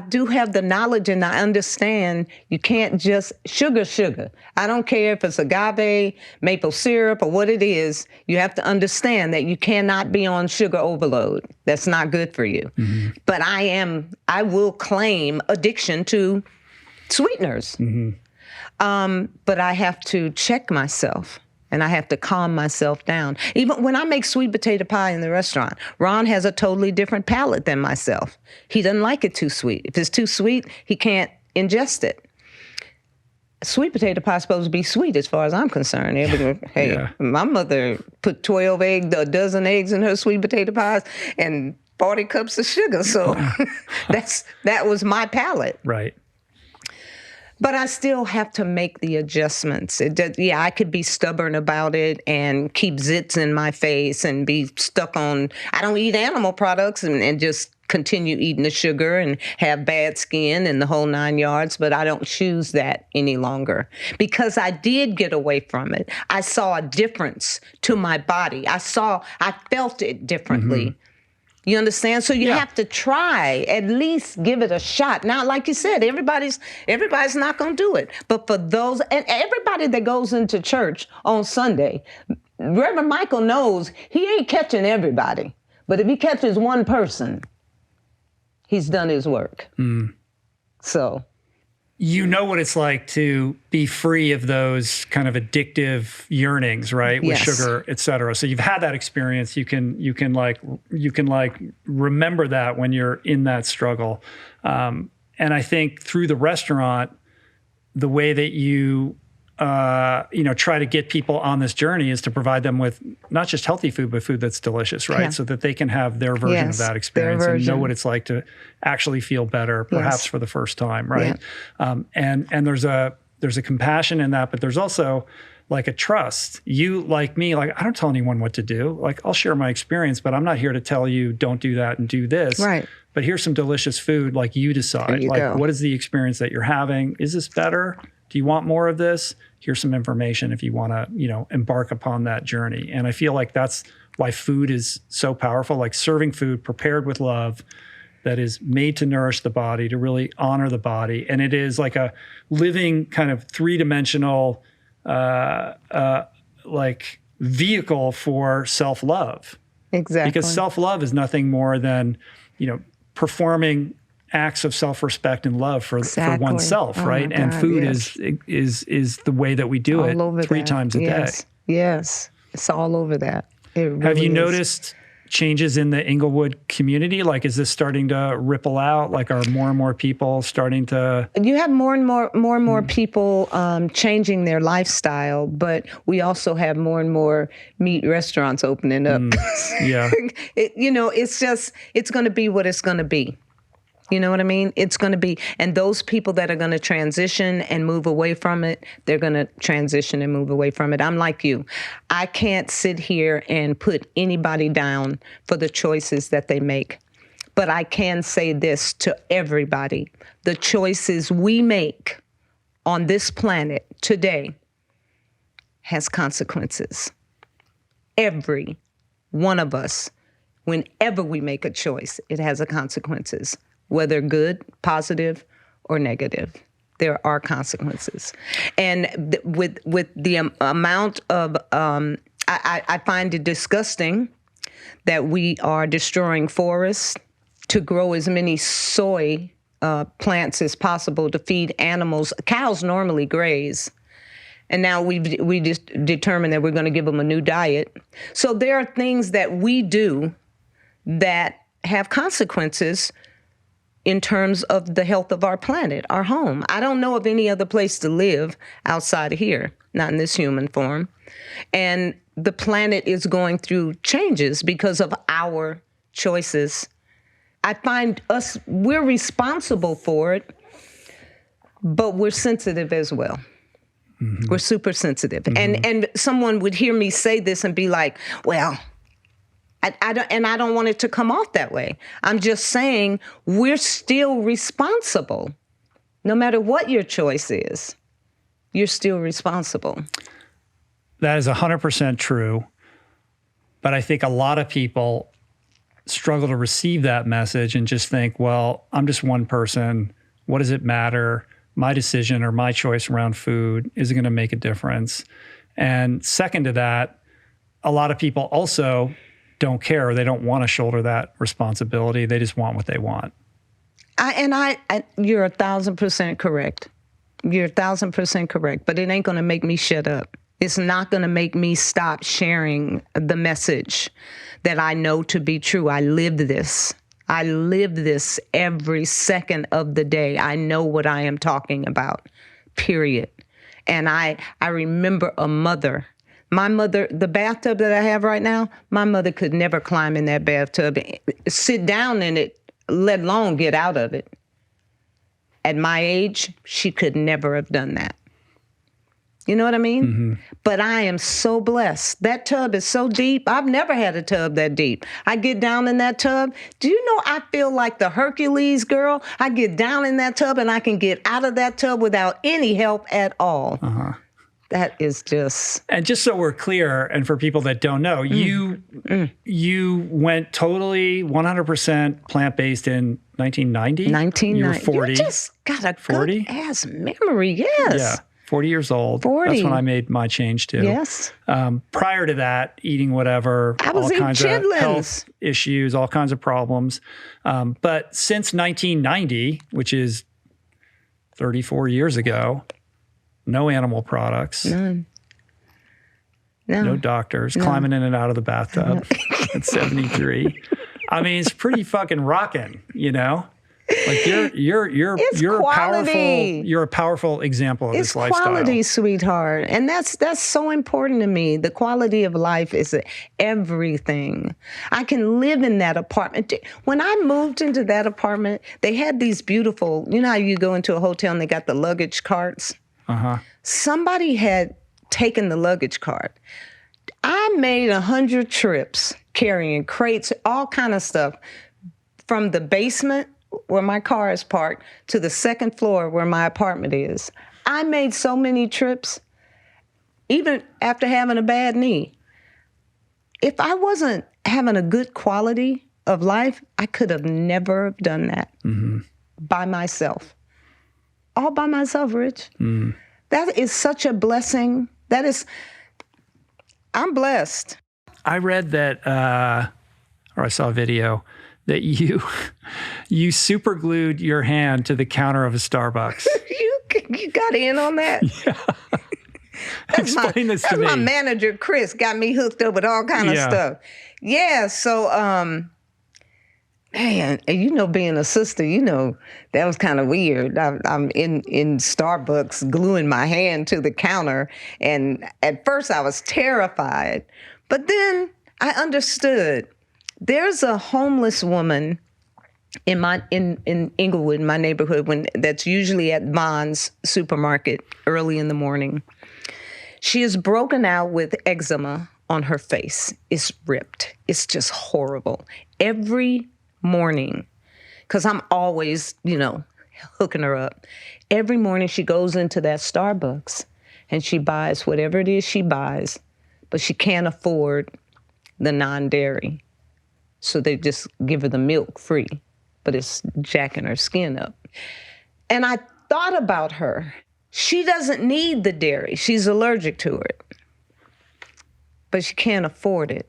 S1: do have the knowledge, and I understand you can't just sugar. I don't care if it's agave, maple syrup, or what it is. You have to understand that you cannot be on sugar overload. That's not good for you. Mm-hmm. But I will claim addiction to sweeteners. Mm-hmm. But I have to check myself. And I have to calm myself down. Even when I make sweet potato pie in the restaurant, Ron has a totally different palate than myself. He doesn't like it too sweet. If it's too sweet, he can't ingest it. Sweet potato pie is supposed to be sweet as far as I'm concerned. My mother put a dozen eggs in her sweet potato pies and 40 cups of sugar. So that was my palate.
S2: Right.
S1: But I still have to make the adjustments. I could be stubborn about it and keep zits in my face and be stuck on, I don't eat animal products and just continue eating the sugar and have bad skin and the whole 9 yards, but I don't choose that any longer because I did get away from it. I saw a difference to my body. I felt it differently. Mm-hmm. You understand? So you have to try, at least give it a shot. Now, like you said, everybody's not going to do it. But for those, and everybody that goes into church on Sunday, Reverend Michael knows he ain't catching everybody. But if he catches one person, he's done his work. Mm. So.
S2: You know what it's like to be free of those kind of addictive yearnings, right? With sugar, et cetera. So you've had that experience. You can remember that when you're in that struggle. And I think through the restaurant, the way that you try to get people on this journey is to provide them with not just healthy food, but food that's delicious, right? Yeah. So that they can have their version of that experience and know what it's like to actually feel better, perhaps for the first time, right? Yeah. And there's a compassion in that, but there's also like a trust. You, like me, like I don't tell anyone what to do. Like I'll share my experience, but I'm not here to tell you don't do that and do this. Right. But here's some delicious food, like you decide. What is the experience that you're having? Is this better? Do you want more of this? Here's some information if you want to, embark upon that journey. And I feel like that's why food is so powerful, like serving food prepared with love that is made to nourish the body, to really honor the body. And it is like a living kind of three-dimensional vehicle for self-love.
S1: Exactly.
S2: Because self-love is nothing more than, performing acts of self-respect and love for oneself,
S1: Oh
S2: right?
S1: my
S2: And
S1: God,
S2: food
S1: yes.
S2: is the way that we do it
S1: All over
S2: 3
S1: that.
S2: times a
S1: Yes.
S2: day.
S1: Yes. It's all over that. It really
S2: Have you
S1: is.
S2: noticed changes in the Inglewood community? Like, is this starting to ripple out? Like, are more and more people starting to?
S1: You have more and more people changing their lifestyle, but we also have more and more meat restaurants opening up.
S2: Yeah.
S1: It's going to be what it's going to be. You know what I mean? It's going to be, and those people that are going to transition and move away from it, they're going to transition and move away from it. I'm like you. I can't sit here and put anybody down for the choices that they make. But I can say this to everybody. The choices we make on this planet today has consequences. Every one of us, whenever we make a choice, it has a consequences. Whether good, positive, or negative, there are consequences. And with the amount of, I find it disgusting that we are destroying forests to grow as many soy plants as possible to feed animals. Cows normally graze. And now we just determined that we're going to give them a new diet. So there are things that we do that have consequences in terms of the health of our planet, our home. I don't know of any other place to live outside of here, not in this human form. And the planet is going through changes because of our choices. I find we're responsible for it, but we're sensitive as well. Mm-hmm. We're super sensitive. Mm-hmm. And someone would hear me say this and be like, well, I don't want it to come off that way. I'm just saying we're still responsible. No matter what your choice is, you're still responsible.
S2: That is 100% true. But I think a lot of people struggle to receive that message and just think, well, I'm just one person. What does it matter? My decision or my choice around food isn't going to make a difference. And second to that, a lot of people also don't care, or they don't want to shoulder that responsibility. They just want what they want.
S1: You're 1,000% correct. You're 1,000% correct, but it ain't going to make me shut up. It's not going to make me stop sharing the message that I know to be true. I live this. I live this every second of the day. I know what I am talking about, period. And I remember a mother. My mother, the bathtub that I have right now, my mother could never climb in that bathtub, sit down in it, let alone get out of it. At my age, she could never have done that. You know what I mean? Mm-hmm. But I am so blessed. That tub is so deep. I've never had a tub that deep. I get down in that tub. Do you know I feel like the Hercules girl? I get down in that tub and I can get out of that tub without any help at all. Uh-huh. That is just...
S2: And just so we're clear, and for people that don't know, you went totally 100% plant-based in 1990?
S1: 1990.
S2: You were 40.
S1: You just got a 40? Good-ass memory, yes.
S2: Yeah, 40 years old.
S1: 40.
S2: That's when I made my change, too.
S1: Yes.
S2: Prior to that, eating whatever, all kinds of health issues, all kinds of problems. But since 1990, which is 34 years ago... No animal products.
S1: None.
S2: No doctors. Climbing in and out of the bathtub at 73. I mean, it's pretty fucking rocking, you know? Like you're a powerful example of this lifestyle.
S1: It's quality, sweetheart. And that's so important to me. The quality of life is everything. I can live in that apartment. When I moved into that apartment, they had these beautiful, you know how you go into a hotel and they got the luggage carts? Uh-huh. Somebody had taken the luggage cart. I made 100 trips carrying crates, all kind of stuff, from the basement where my car is parked to the second floor where my apartment is. I made so many trips, even after having a bad knee. If I wasn't having a good quality of life, I could have never done that by myself. All by myself, Rich. Mm. That is such a blessing. I'm blessed.
S2: I read that, or I saw a video that you super glued your hand to the counter of a Starbucks.
S1: You got in on that?
S2: Yeah. Explain this to me.
S1: My manager, Chris, got me hooked up with all kind of stuff. Yeah, so, man, and being a sister, that was kind of weird. I'm in Starbucks gluing my hand to the counter, and at first I was terrified, but then I understood. There's a homeless woman in Inglewood, in my neighborhood, that's usually at Vaughn's supermarket early in the morning. She is broken out with eczema on her face. It's ripped. It's just horrible. Every morning, because I'm always, hooking her up. Every morning she goes into that Starbucks and she buys whatever it is she buys, but she can't afford the non-dairy. So they just give her the milk free, but it's jacking her skin up. And I thought about her. She doesn't need the dairy. She's allergic to it. But she can't afford it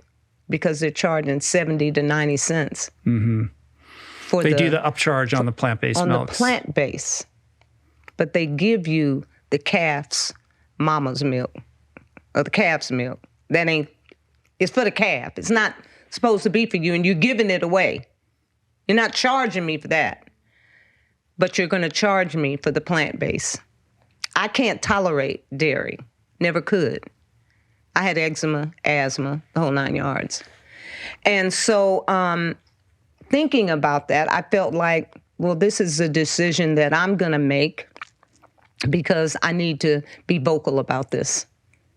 S1: because they're charging 70 to 90 cents.
S2: Mm-hmm. They do the upcharge on the plant-based milks.
S1: On the plant-based. But they give you the calf's mama's milk, or the calf's milk. It's for the calf. It's not supposed to be for you, and you're giving it away. You're not charging me for that. But you're going to charge me for the plant-based. I can't tolerate dairy. Never could. I had eczema, asthma, the whole 9 yards. And so thinking about that, I felt like, well, this is a decision that I'm going to make because I need to be vocal about this.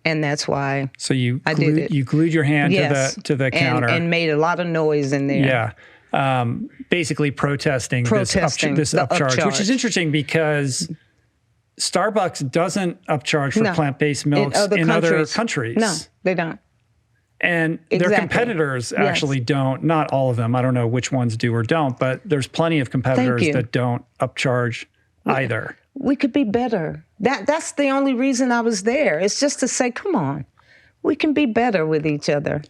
S1: And that's why I did it. You
S2: glued your hand to the counter.
S1: And made a lot of noise in there.
S2: Yeah. Basically protesting this upcharge, which is interesting because Starbucks doesn't upcharge for plant-based milks in other countries.
S1: No, they don't.
S2: And their competitors actually don't. Not all of them. I don't know which ones do or don't, but there's plenty of competitors that don't upcharge either.
S1: We could be better. That's the only reason I was there. It's just to say, come on, we can be better with each other.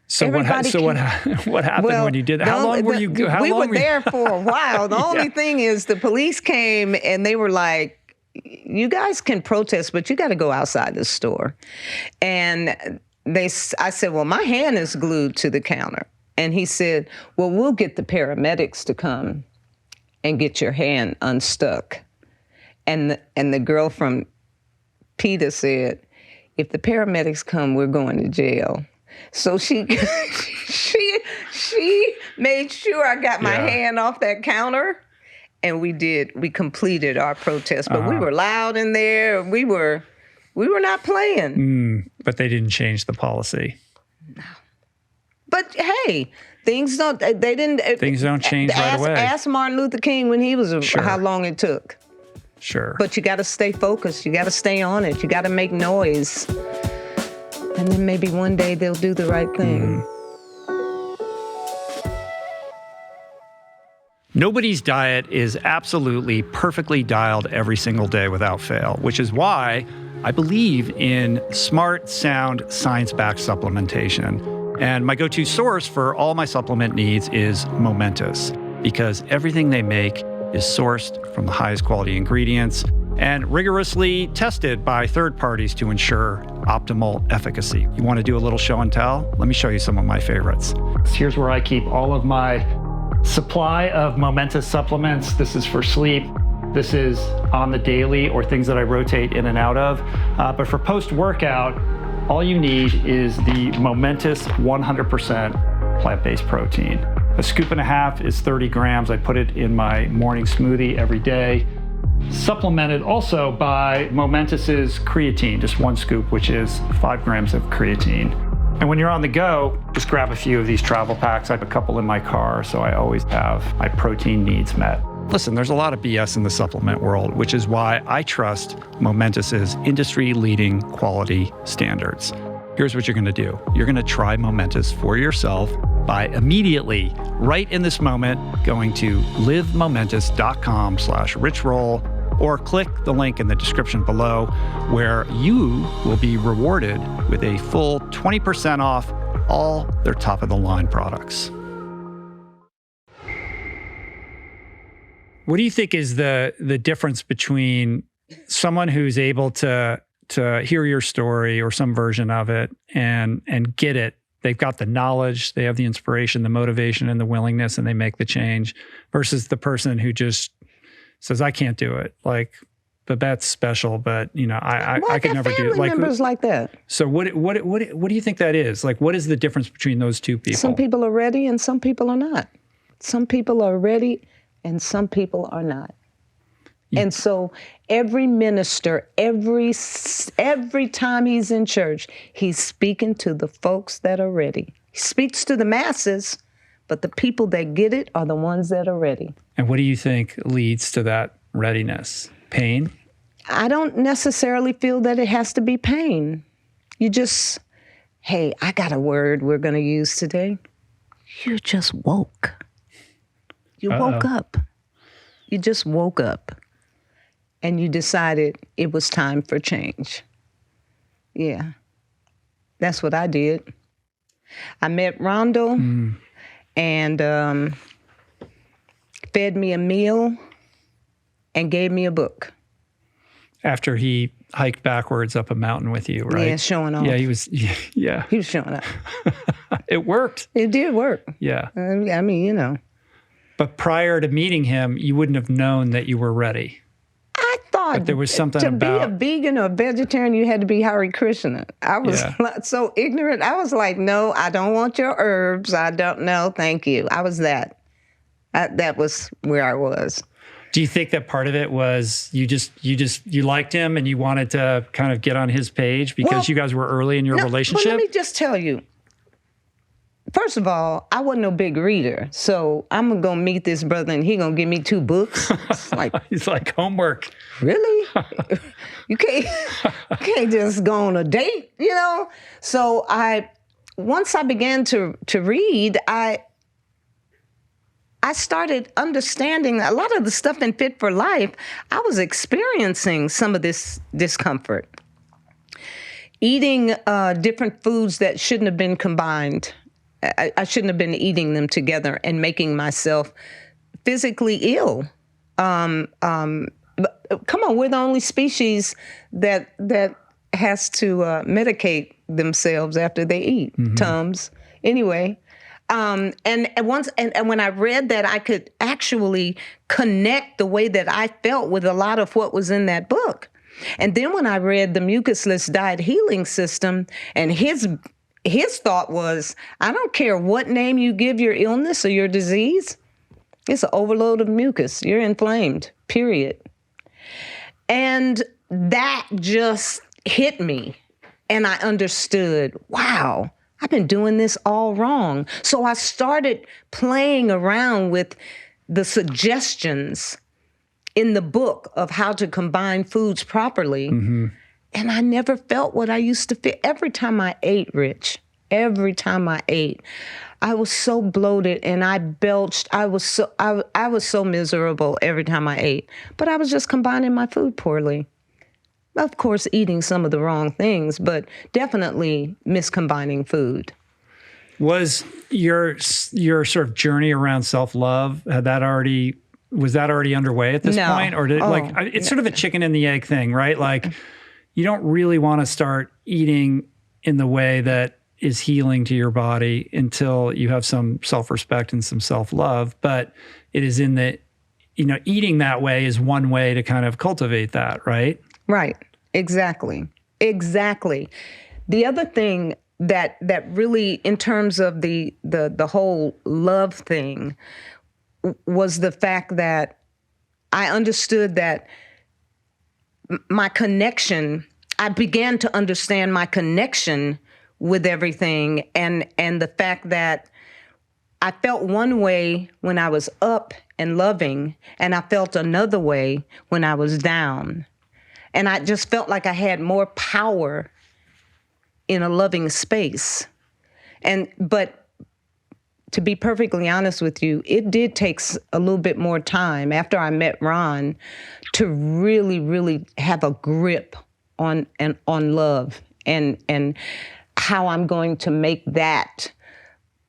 S2: So what happened when you did that? How long were you?
S1: We were there for a while. The only thing is the police came and they were like, you guys can protest, but you got to go outside the store. And I said, well, my hand is glued to the counter. And he said, well, we'll get the paramedics to come and get your hand unstuck. And the girl from PETA said, if the paramedics come, we're going to jail. So she made sure I got my hand off that counter. And we completed our protest, but we were loud in there. We were not playing.
S2: But they didn't change the policy.
S1: No. But hey, things don't change right away. Ask Martin Luther King when he was how long it took.
S2: Sure.
S1: But you got to stay focused. You got to stay on it. You got to make noise. And then maybe one day they'll do the right thing.
S2: Nobody's diet is absolutely perfectly dialed every single day without fail, which is why I believe in smart, sound, science-backed supplementation. And my go-to source for all my supplement needs is Momentous, because everything they make is sourced from the highest quality ingredients and rigorously tested by third parties to ensure optimal efficacy. You want to do a little show and tell? Let me show you some of my favorites. Here's where I keep all of my supply of Momentous supplements. This is for sleep. This is on the daily or things that I rotate in and out of. But for post-workout, all you need is the Momentous 100% plant-based protein. A scoop and a half is 30 grams. I put it in my morning smoothie every day. Supplemented also by Momentous's creatine, just one scoop, which is 5 grams of creatine. And when you're on the go, just grab a few of these travel packs. I have a couple in my car, so I always have my protein needs met. Listen, there's a lot of BS in the supplement world, which is why I trust Momentous's industry-leading quality standards. Here's what you're going to do. You're going to try Momentous for yourself by immediately, right in this moment, going to livemomentous.com/richroll or click the link in the description below where you will be rewarded with a full 20% off all their top-of-the-line products. What do you think is the difference between someone who's able to hear your story or some version of it and get it? They've got the knowledge, they have the inspiration, the motivation, and the willingness, and they make the change, versus the person who just says, "I can't do it." Like, Babette's special, but I could never do it.
S1: Like members like that.
S2: So what do you think that is? Like, what is the difference between those two people?
S1: Some people are ready, and some people are not. Some people are ready, and some people are not. And so every minister, every time he's in church, he's speaking to the folks that are ready. He speaks to the masses, but the people that get it are the ones that are ready.
S2: And what do you think leads to that readiness? Pain?
S1: I don't necessarily feel that it has to be pain. You just, hey, I got a word we're going to use today. You just woke. You woke up. You just woke up. And you decided it was time for change. Yeah. That's what I did. I met Rondo and fed me a meal and gave me a book.
S2: After he hiked backwards up a mountain with you, right?
S1: Yeah, showing off.
S2: Yeah, he was, yeah.
S1: He was showing up.
S2: It worked.
S1: It did work.
S2: Yeah.
S1: I mean,
S2: But prior to meeting him, you wouldn't have known that you were ready.
S1: I thought
S2: But there was something about...
S1: To be a vegan or a vegetarian, you had to be Hare Krishna. I was so ignorant. I was like, no, I don't want your herbs. I don't know. Thank you. I was that. That was where I was.
S2: Do you think that part of it was you liked him and you wanted to kind of get on his page because you guys were early in your relationship?
S1: But let me just tell you. First of all, I wasn't no big reader, so I'm gonna go meet this brother and he gonna give me 2 books. It's like
S2: he's like, homework.
S1: Really? You can't just go on a date, So once I began to read, I started understanding a lot of the stuff in Fit for Life. I was experiencing some of this discomfort. Eating different foods that shouldn't have been combined. I shouldn't have been eating them together and making myself physically ill. But come on, we're the only species that has to medicate themselves after they eat. Tums. Anyway, and when I read that, I could actually connect the way that I felt with a lot of what was in that book. And then when I read the Mucusless Diet Healing System, and his thought was, I don't care what name you give your illness or your disease, it's an overload of mucus. You're inflamed, period. And that just hit me. And I understood, wow, I've been doing this all wrong. So I started playing around with the suggestions in the book of how to combine foods properly. And I never felt what I used to feel. Every time I ate, Rich, every time I ate, I was so bloated and I belched. I was so miserable every time I ate. But I was just combining my food poorly. Of course, eating some of the wrong things, but definitely miscombining food.
S2: Was your sort of journey around self-love, was that already underway at this point? Or did it's sort of a chicken and the egg thing, right? Like, you don't really want to start eating in the way that is healing to your body until you have some self-respect and some self-love. But it is in the, eating that way is one way to kind of cultivate that, right?
S1: Right. Exactly. The other thing that really, in terms of the whole love thing, was the fact that I understood that my connection, I began to understand my connection with everything, and the fact that I felt one way when I was up and loving, and I felt another way when I was down. And I just felt like I had more power in a loving space. But to be perfectly honest with you, it did take a little bit more time after I met Ron to really, really have a grip on love and how I'm going to make that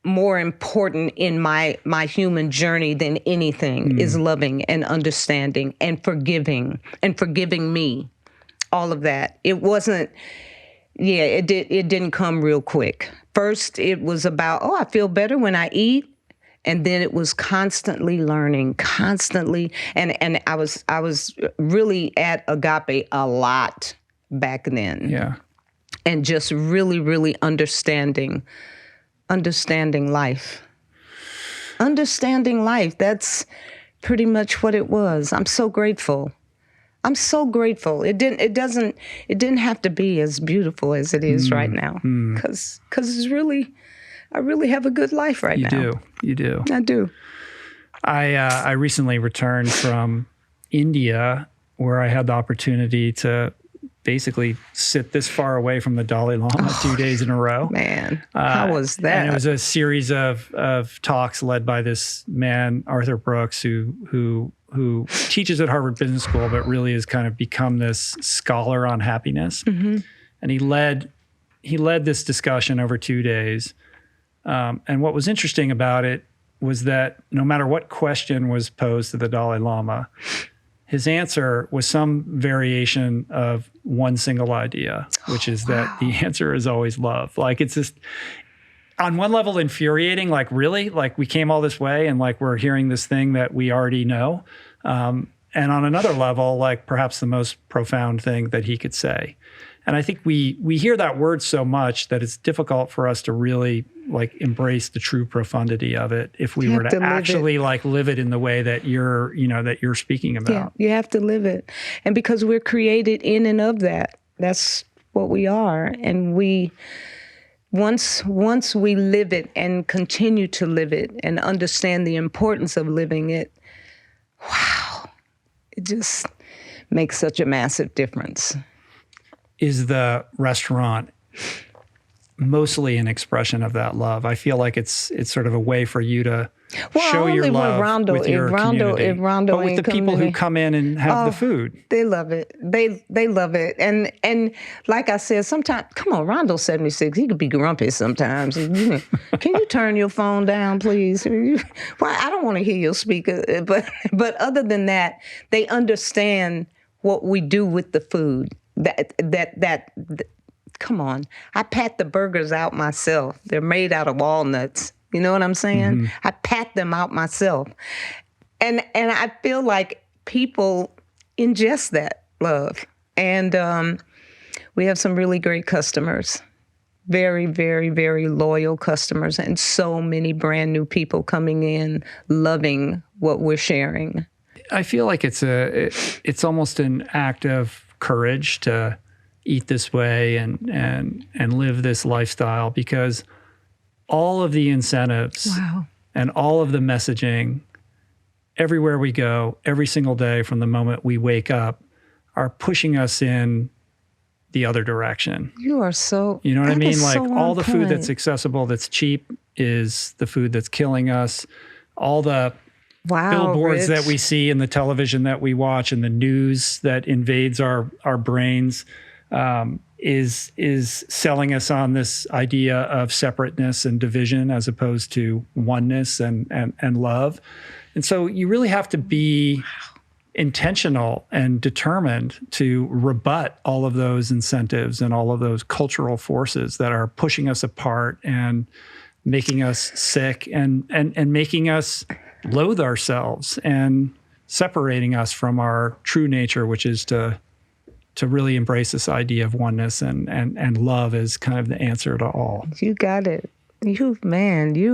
S1: more important in my human journey than anything is loving and understanding and forgiving me. All of that. It wasn't, it didn't come real quick. First, it was about, I feel better when I eat. And then it was constantly learning, constantly. And I was really at Agape a lot back then.
S2: Yeah.
S1: And just really, really understanding life. Understanding life. That's pretty much what it was. I'm so grateful. I'm so grateful. It didn't have to be as beautiful as it is right now. Because it's really, I really have a good life right now.
S2: You do.
S1: I do.
S2: I recently returned from India, where I had the opportunity to basically sit this far away from the Dalai Lama 2 days in a row.
S1: Man, how was that?
S2: And it was a series of talks led by this man, Arthur Brooks, who teaches at Harvard Business School, but really has kind of become this scholar on happiness. Mm-hmm. And he led this discussion over 2 days. And what was interesting about it was that no matter what question was posed to the Dalai Lama, his answer was some variation of one single idea, which is that the answer is always love. Like, it's just on one level infuriating, like, really? Like, we came all this way and like we're hearing this thing that we already know. And on another level, like perhaps the most profound thing that he could say. And I think we hear that word so much that it's difficult for us to really like embrace the true profundity of it if we were to actually like live it in the way that you're speaking about.
S1: Yeah, you have to live it. And because we're created in and of that, that's what we are. And once we live it and continue to live it and understand the importance of living it, wow, it just makes such a massive difference.
S2: Is the restaurant mostly an expression of that love? I feel like it's sort of a way for you to show your love with your community. But with the people who come in and have the food.
S1: They love it. They love it. And like I said, sometimes, come on, Rondo's 76. He could be grumpy sometimes. Can you turn your phone down, please? Well, I don't want to hear your speaker. But other than that, they understand what we do with the food. That come on. I pat the burgers out myself. They're made out of walnuts. You know what I'm saying? Mm-hmm. I pat them out myself. And I feel like people ingest that love. And we have some really great customers. Very, very, very loyal customers, and so many brand new people coming in loving what we're sharing.
S2: I feel like it's almost an act of courage to eat this way and live this lifestyle, because all of the incentives and all of the messaging everywhere we go, every single day from the moment we wake up, are pushing us in the other direction.
S1: You are so,
S2: you know what I mean? Like all the food that's accessible, that's cheap, is the food that's killing us. All the billboards that we see and the television that we watch and the news that invades our brains is selling us on this idea of separateness and division as opposed to oneness and love. And so you really have to be intentional and determined to rebut all of those incentives and all of those cultural forces that are pushing us apart and making us sick and making us loathe ourselves and separating us from our true nature, which is to really embrace this idea of oneness and love as kind of the answer to all.
S1: You got it. You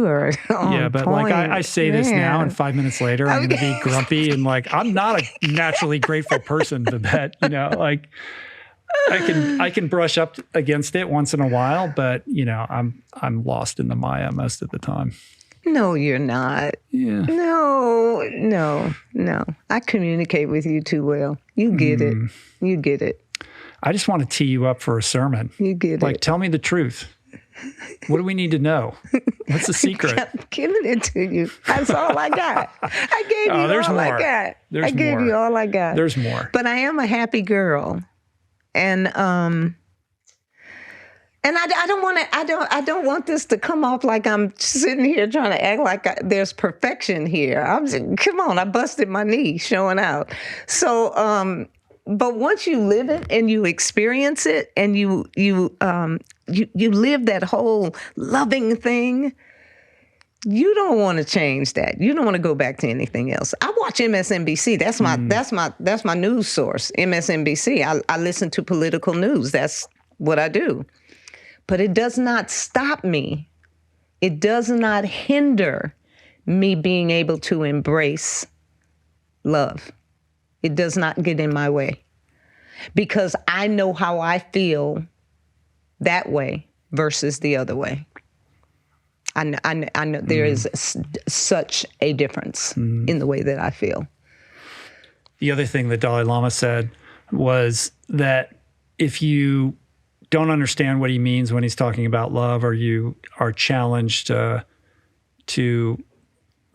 S1: are on
S2: Yeah, but
S1: point.
S2: Like I say this now, and 5 minutes later, I'm going to be grumpy and like, I'm not a naturally grateful person, Babette. You know, like I can brush up against it once in a while, but you know, I'm lost in the Maya most of the time.
S1: No, you're not.
S2: Yeah.
S1: No. I communicate with you too well. You get it. You get it.
S2: I just want to tee you up for a sermon.
S1: You get it.
S2: Like, tell me the truth. What do we need to know? What's the secret?
S1: I'm giving it to you. That's all I got. I gave you all I got. I gave you all I got.
S2: There's more.
S1: But I am a happy girl. And And I don't want to. I don't want this to come off like I'm sitting here trying to act like there's perfection here. I'm just, come on. I busted my knee showing out. So, but once you live it and you experience it and you live that whole loving thing, you don't want to change that. You don't want to go back to anything else. I watch MSNBC. That's my news source. MSNBC. I listen to political news. That's what I do. But it does not stop me. It does not hinder me being able to embrace love. It does not get in my way because I know how I feel that way versus the other way. I know there is such a difference in the way that I feel.
S2: The other thing that Dalai Lama said was that if you don't understand what he means when he's talking about love, or you are challenged to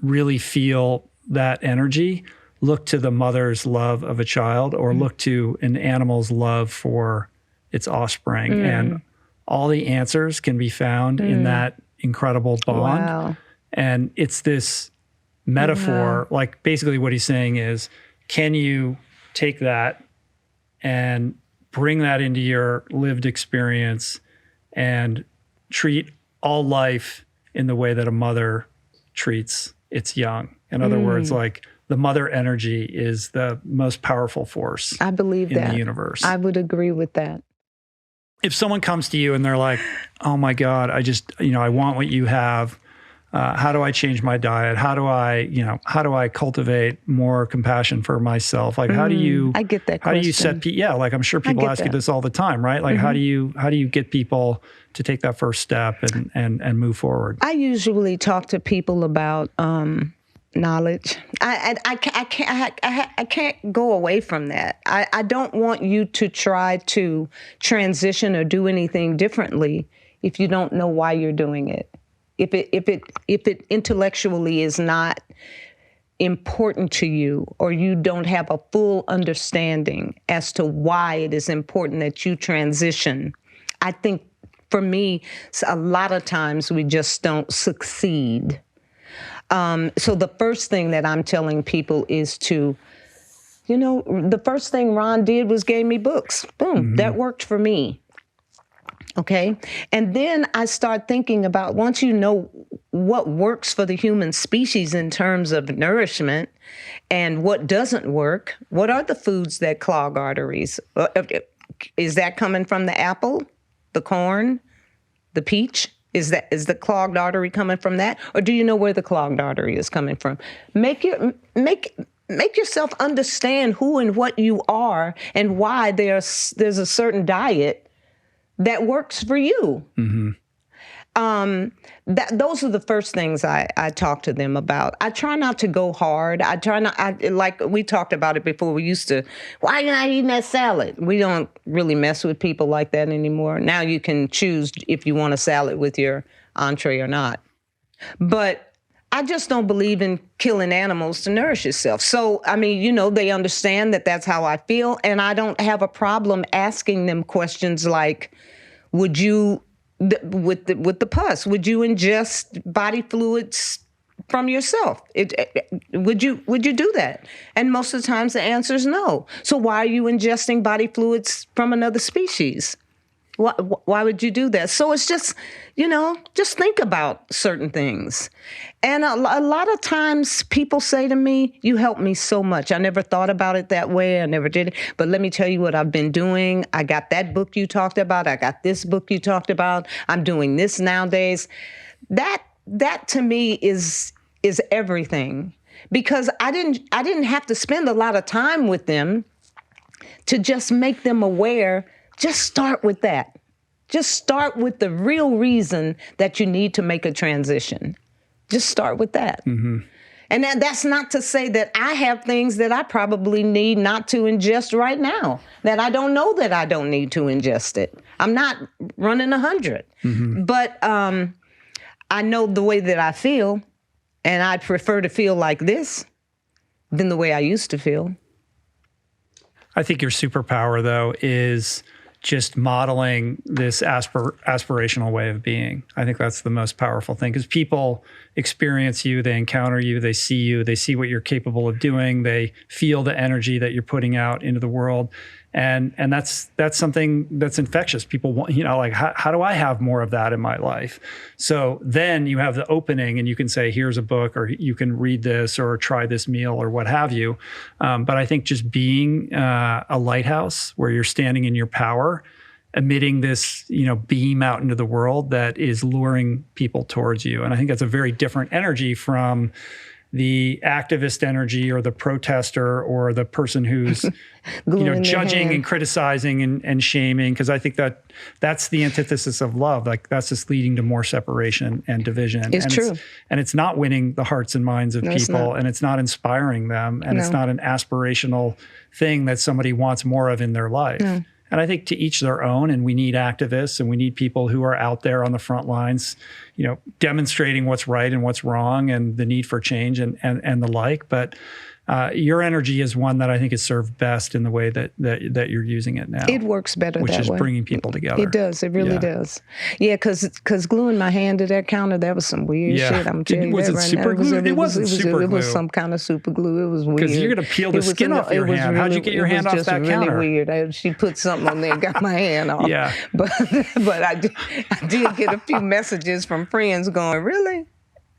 S2: really feel that energy, look to the mother's love of a child, or look to an animal's love for its offspring. And all the answers can be found in that incredible bond.
S1: Wow.
S2: And it's this metaphor, like basically what he's saying is, can you take that and bring that into your lived experience and treat all life in the way that a mother treats its young? In other words, like the mother energy is the most powerful force.
S1: I believe
S2: in
S1: that.
S2: the universe.
S1: I would agree with that.
S2: If someone comes to you and they're like, oh my God, I want what you have. How do I change my diet? How do I cultivate more compassion for myself? Like, how do you,
S1: I get that
S2: how
S1: question.
S2: do you set, like, I'm sure people ask you this all the time, right? Like, how do you get people to take that first step and move forward?
S1: I usually talk to people about, knowledge. I can't go away from that. I don't want you to try to transition or do anything differently if you don't know why you're doing it. If it intellectually is not important to you, or you don't have a full understanding as to why it is important that you transition, I think for me, a lot of times we just don't succeed. So the first thing that I'm telling people is to, the first thing Ron did was gave me books. Boom, that worked for me. Okay. And then I start thinking about, once you know what works for the human species in terms of nourishment and what doesn't work, what are the foods that clog arteries? Is that coming from the apple, the corn, the peach? Is the clogged artery coming from that? Or do you know where the clogged artery is coming from? Make yourself understand who and what you are and why there's a certain diet that works for you. Those are the first things I talk to them about. I try not to go hard. Like we talked about it before. We used to, why are you not eating that salad? We don't really mess with people like that anymore. Now you can choose if you want a salad with your entree or not. But I just don't believe in killing animals to nourish yourself. So, they understand that that's how I feel. And I don't have a problem asking them questions like, would you, with the pus, would you ingest body fluids from yourself? Would you do that? And most of the times the answer is no. So why are you ingesting body fluids from another species? Why would you do that? So it's just, just think about certain things. And a lot of times people say to me, you helped me so much. I never thought about it that way. I never did it. But let me tell you what I've been doing. I got that book you talked about. I got this book you talked about. I'm doing this nowadays. That to me is everything, because I didn't have to spend a lot of time with them to just make them aware. Just start with that. Just start with the real reason that you need to make a transition. Just start with that. And that's not to say that I have things that I probably need not to ingest right now, that I don't know that I don't need to ingest it. I'm not running 100. But I know the way that I feel, and I'd prefer to feel like this than the way I used to feel.
S2: I think your superpower, though, is just modeling this aspirational way of being. I think that's the most powerful thing, because people experience you, they encounter you, they see what you're capable of doing, they feel the energy that you're putting out into the world. And that's something that's infectious. People want, like, how do I have more of that in my life? So then you have the opening and you can say, here's a book, or you can read this, or try this meal, or what have you. But I think just being a lighthouse where you're standing in your power, emitting this, beam out into the world that is luring people towards you. And I think that's a very different energy from the activist energy, or the protester, or the person who's judging and criticizing and shaming, because I think that's the antithesis of love. Like, that's just leading to more separation and division.
S1: It's true.
S2: It's not winning the hearts and minds of people, and it's not inspiring them, and it's not an aspirational thing that somebody wants more of in their life. No. And I think to each their own, and we need activists, and we need people who are out there on the front lines, demonstrating what's right and what's wrong, and the need for change and the like. But your energy is one that I think is served best in the way that you're using it now.
S1: It works better that way.
S2: Which is bringing people together.
S1: It does. It really does. Yeah, because gluing my hand to that counter, that was some weird shit. I'm telling you that right now.
S2: It wasn't super glue.
S1: It was some kind of super glue. It was weird.
S2: Because you're going to peel the skin off your hand. How'd you get your hand off that counter?
S1: It was really weird. She put something on there and got my hand off.
S2: Yeah.
S1: But I did get a few messages from friends going, really?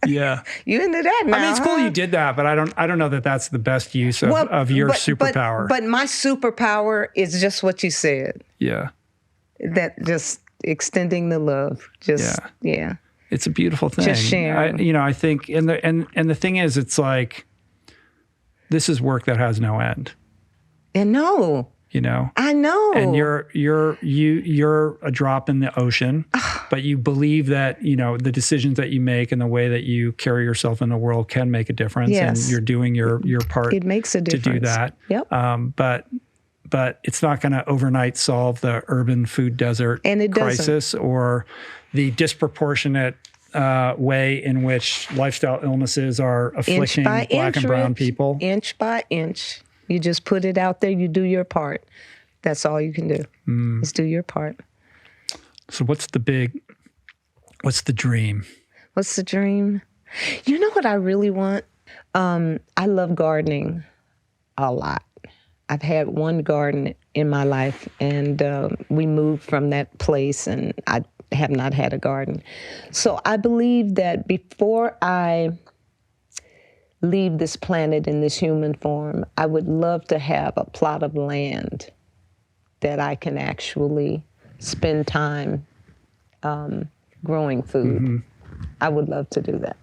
S2: Yeah,
S1: you into that now?
S2: I mean, it's cool you did that, but I don't know that that's the best use of your superpower.
S1: But my superpower is just what you said.
S2: Yeah,
S1: that just extending the love. Yeah.
S2: It's a beautiful thing.
S1: Just sharing.
S2: I think, and the thing is, it's like, this is work that has no end.
S1: And no. I know.
S2: And you're a drop in the ocean, but you believe that, the decisions that you make and the way that you carry yourself in the world can make a difference.
S1: Yes.
S2: And you're doing your part.
S1: It makes a difference
S2: to do that.
S1: Yep.
S2: But it's not going to overnight solve the urban food desert crisis, or the disproportionate way in which lifestyle illnesses are afflicting Black and brown people.
S1: Inch by inch. You just put it out there. You do your part. That's all you can do. Is do your part.
S2: So what's the dream?
S1: What's the dream? You know what I really want? I love gardening a lot. I've had one garden in my life, and we moved from that place, and I have not had a garden. So I believe that before I leave this planet in this human form, I would love to have a plot of land that I can actually spend time growing food. Mm-hmm. I would love to do that.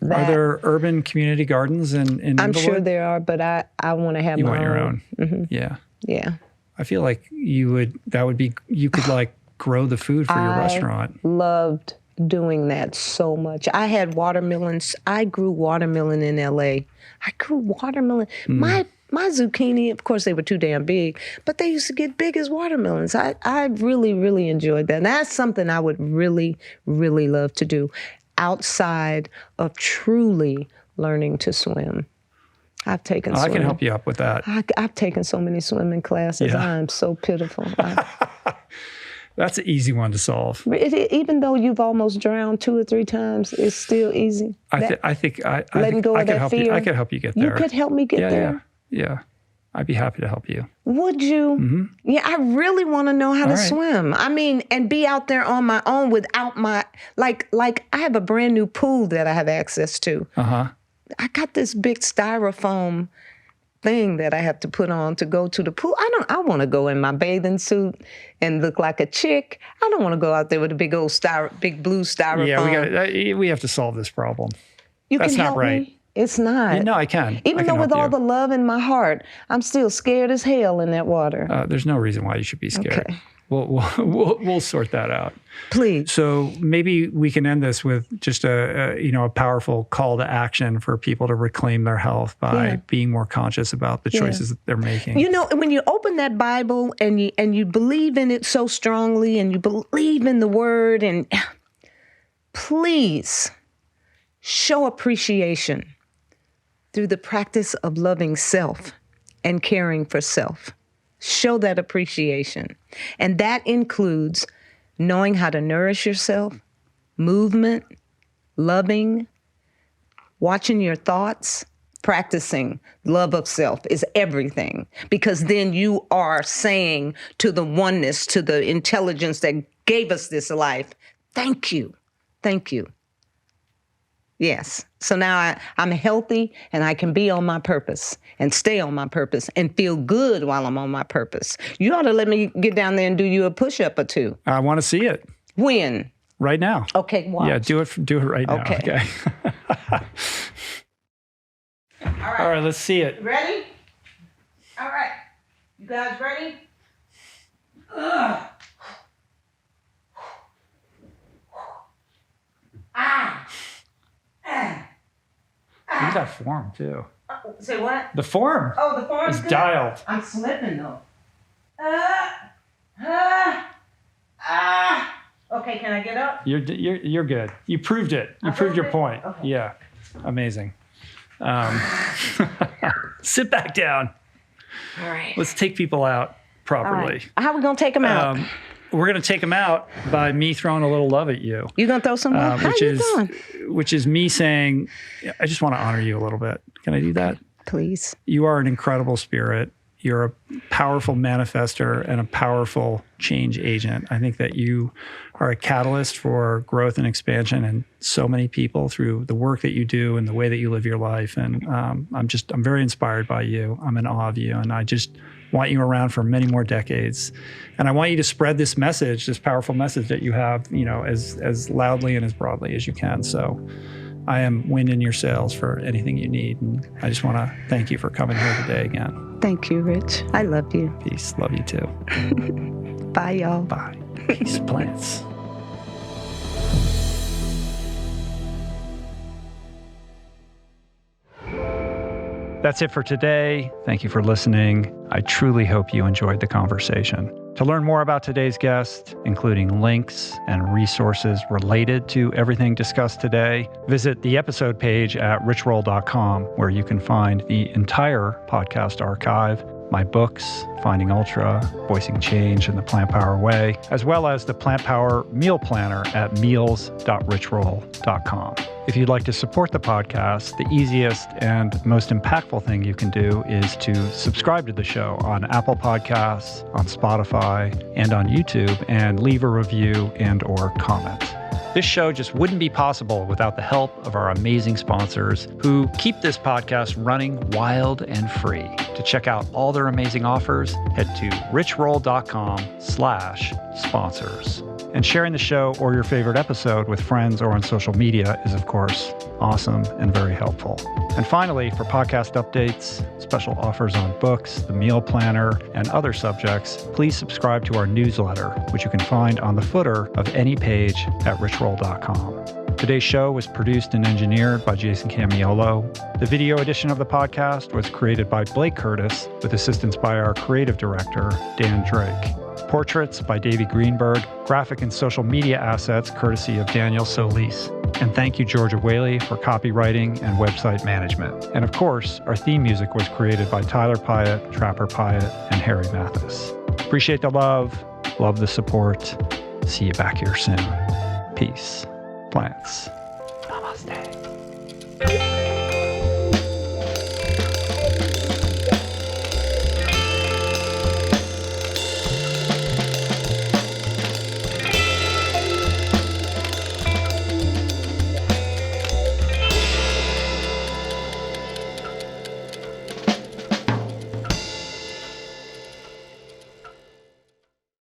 S2: Are there urban community gardens in Inglewood?
S1: I'm sure there are, but I want to have my own.
S2: You want your own?
S1: Mm-hmm.
S2: Yeah.
S1: Yeah.
S2: I feel like you could like grow the food for your restaurant.
S1: Loved doing that so much. I had watermelons. I grew watermelon in LA. I grew watermelon. My zucchini, of course, they were too damn big, but they used to get big as watermelons. I really, really enjoyed that. And that's something I would really, really love to do outside of truly learning to swim. I've taken swimming.
S2: I can help you up with that.
S1: I've taken so many swimming classes. Yeah. I'm so pitiful.
S2: That's an easy one to solve.
S1: Even though you've almost drowned 2 or 3 times, it's still easy.
S2: I think
S1: letting go of that fear.
S2: I could help you get there.
S1: You could help me get there.
S2: Yeah. I'd be happy to help you.
S1: Would you?
S2: Mm-hmm.
S1: Yeah, I really want to know how to swim. I mean, and be out there on my own without my, like I have a brand new pool that I have access to.
S2: Uh-huh.
S1: I got this big styrofoam thing that I have to put on to go to the pool. I want to go in my bathing suit and look like a chick. I don't want to go out there with a big old big blue styrofoam.
S2: Yeah, we have to solve this problem.
S1: That's
S2: not right.
S1: Me? It's not.
S2: Yeah, no, I can.
S1: Even though with all the love in my heart, I'm still scared as hell in that water.
S2: There's no reason why you should be scared.
S1: Okay.
S2: We'll sort that out.
S1: Please.
S2: So maybe we can end this with just a powerful call to action for people to reclaim their health by being more conscious about the choices that they're making.
S1: When you open that Bible and you believe in it so strongly and you believe in the Word, and please show appreciation through the practice of loving self and caring for self. Show that appreciation. And that includes knowing how to nourish yourself, movement, loving, watching your thoughts, practicing love of self is everything. Because then you are saying to the oneness, to the intelligence that gave us this life, thank you, thank you. Yes. So now I'm healthy and I can be on my purpose and stay on my purpose and feel good while I'm on my purpose. You ought to let me get down there and do you a push-up or two.
S2: I want to see it.
S1: When?
S2: Right now.
S1: Okay, watch.
S2: Yeah, do it right now. Okay. All right, let's see it.
S1: Ready? All right. You guys ready? Ugh.
S2: Look at that form, too.
S1: Say what?
S2: The form.
S1: Oh, the form
S2: is dialed.
S1: I'm slipping, though. Okay, can I get up?
S2: You're good. You proved it. You proved your point.
S1: Okay.
S2: Yeah. Amazing. Sit back down.
S1: All right.
S2: Let's take people out properly.
S1: All right. How are we going to take them out?
S2: We're going to take them out by me throwing a little love at you.
S1: You going to throw some love? How you doing?
S2: Which is me saying, I just want to honor you a little bit. Can I do that?
S1: Please.
S2: You are an incredible spirit. You're a powerful manifester and a powerful change agent. I think that you are a catalyst for growth and expansion in so many people through the work that you do and the way that you live your life. And I'm very inspired by you. I'm in awe of you. And I just want you around for many more decades. And I want you to spread this message, this powerful message that you have, as loudly and as broadly as you can. So I am wind in your sails for anything you need. And I just want to thank you for coming here today again.
S1: Thank you, Rich. I love you.
S2: Peace. Love you too.
S1: Bye, y'all.
S2: Bye. Peace, plants. That's it for today. Thank you for listening. I truly hope you enjoyed the conversation. To learn more about today's guest, including links and resources related to everything discussed today, visit the episode page at richroll.com, where you can find the entire podcast archive, my books, Finding Ultra, Voicing Change in the Plant Power Way, as well as the Plant Power Meal Planner at meals.richroll.com. If you'd like to support the podcast, the easiest and most impactful thing you can do is to subscribe to the show on Apple Podcasts, on Spotify, and on YouTube, and leave a review and or comment. This show just wouldn't be possible without the help of our amazing sponsors who keep this podcast running wild and free. To check out all their amazing offers, head to richroll.com/sponsors. And sharing the show or your favorite episode with friends or on social media is, of course, awesome and very helpful. And finally, for podcast updates, special offers on books, the meal planner, and other subjects, please subscribe to our newsletter, which you can find on the footer of any page at richroll.com. Today's show was produced and engineered by Jason Camiolo. The video edition of the podcast was created by Blake Curtis with assistance by our creative director, Dan Drake. Portraits by Davey Greenberg, graphic and social media assets courtesy of Daniel Solis. And thank you, Georgia Whaley, for copywriting and website management. And of course, our theme music was created by Tyler Pyatt, Trapper Pyatt, and Harry Mathis. Appreciate the love the support. See you back here soon. Peace. Plants. Namaste.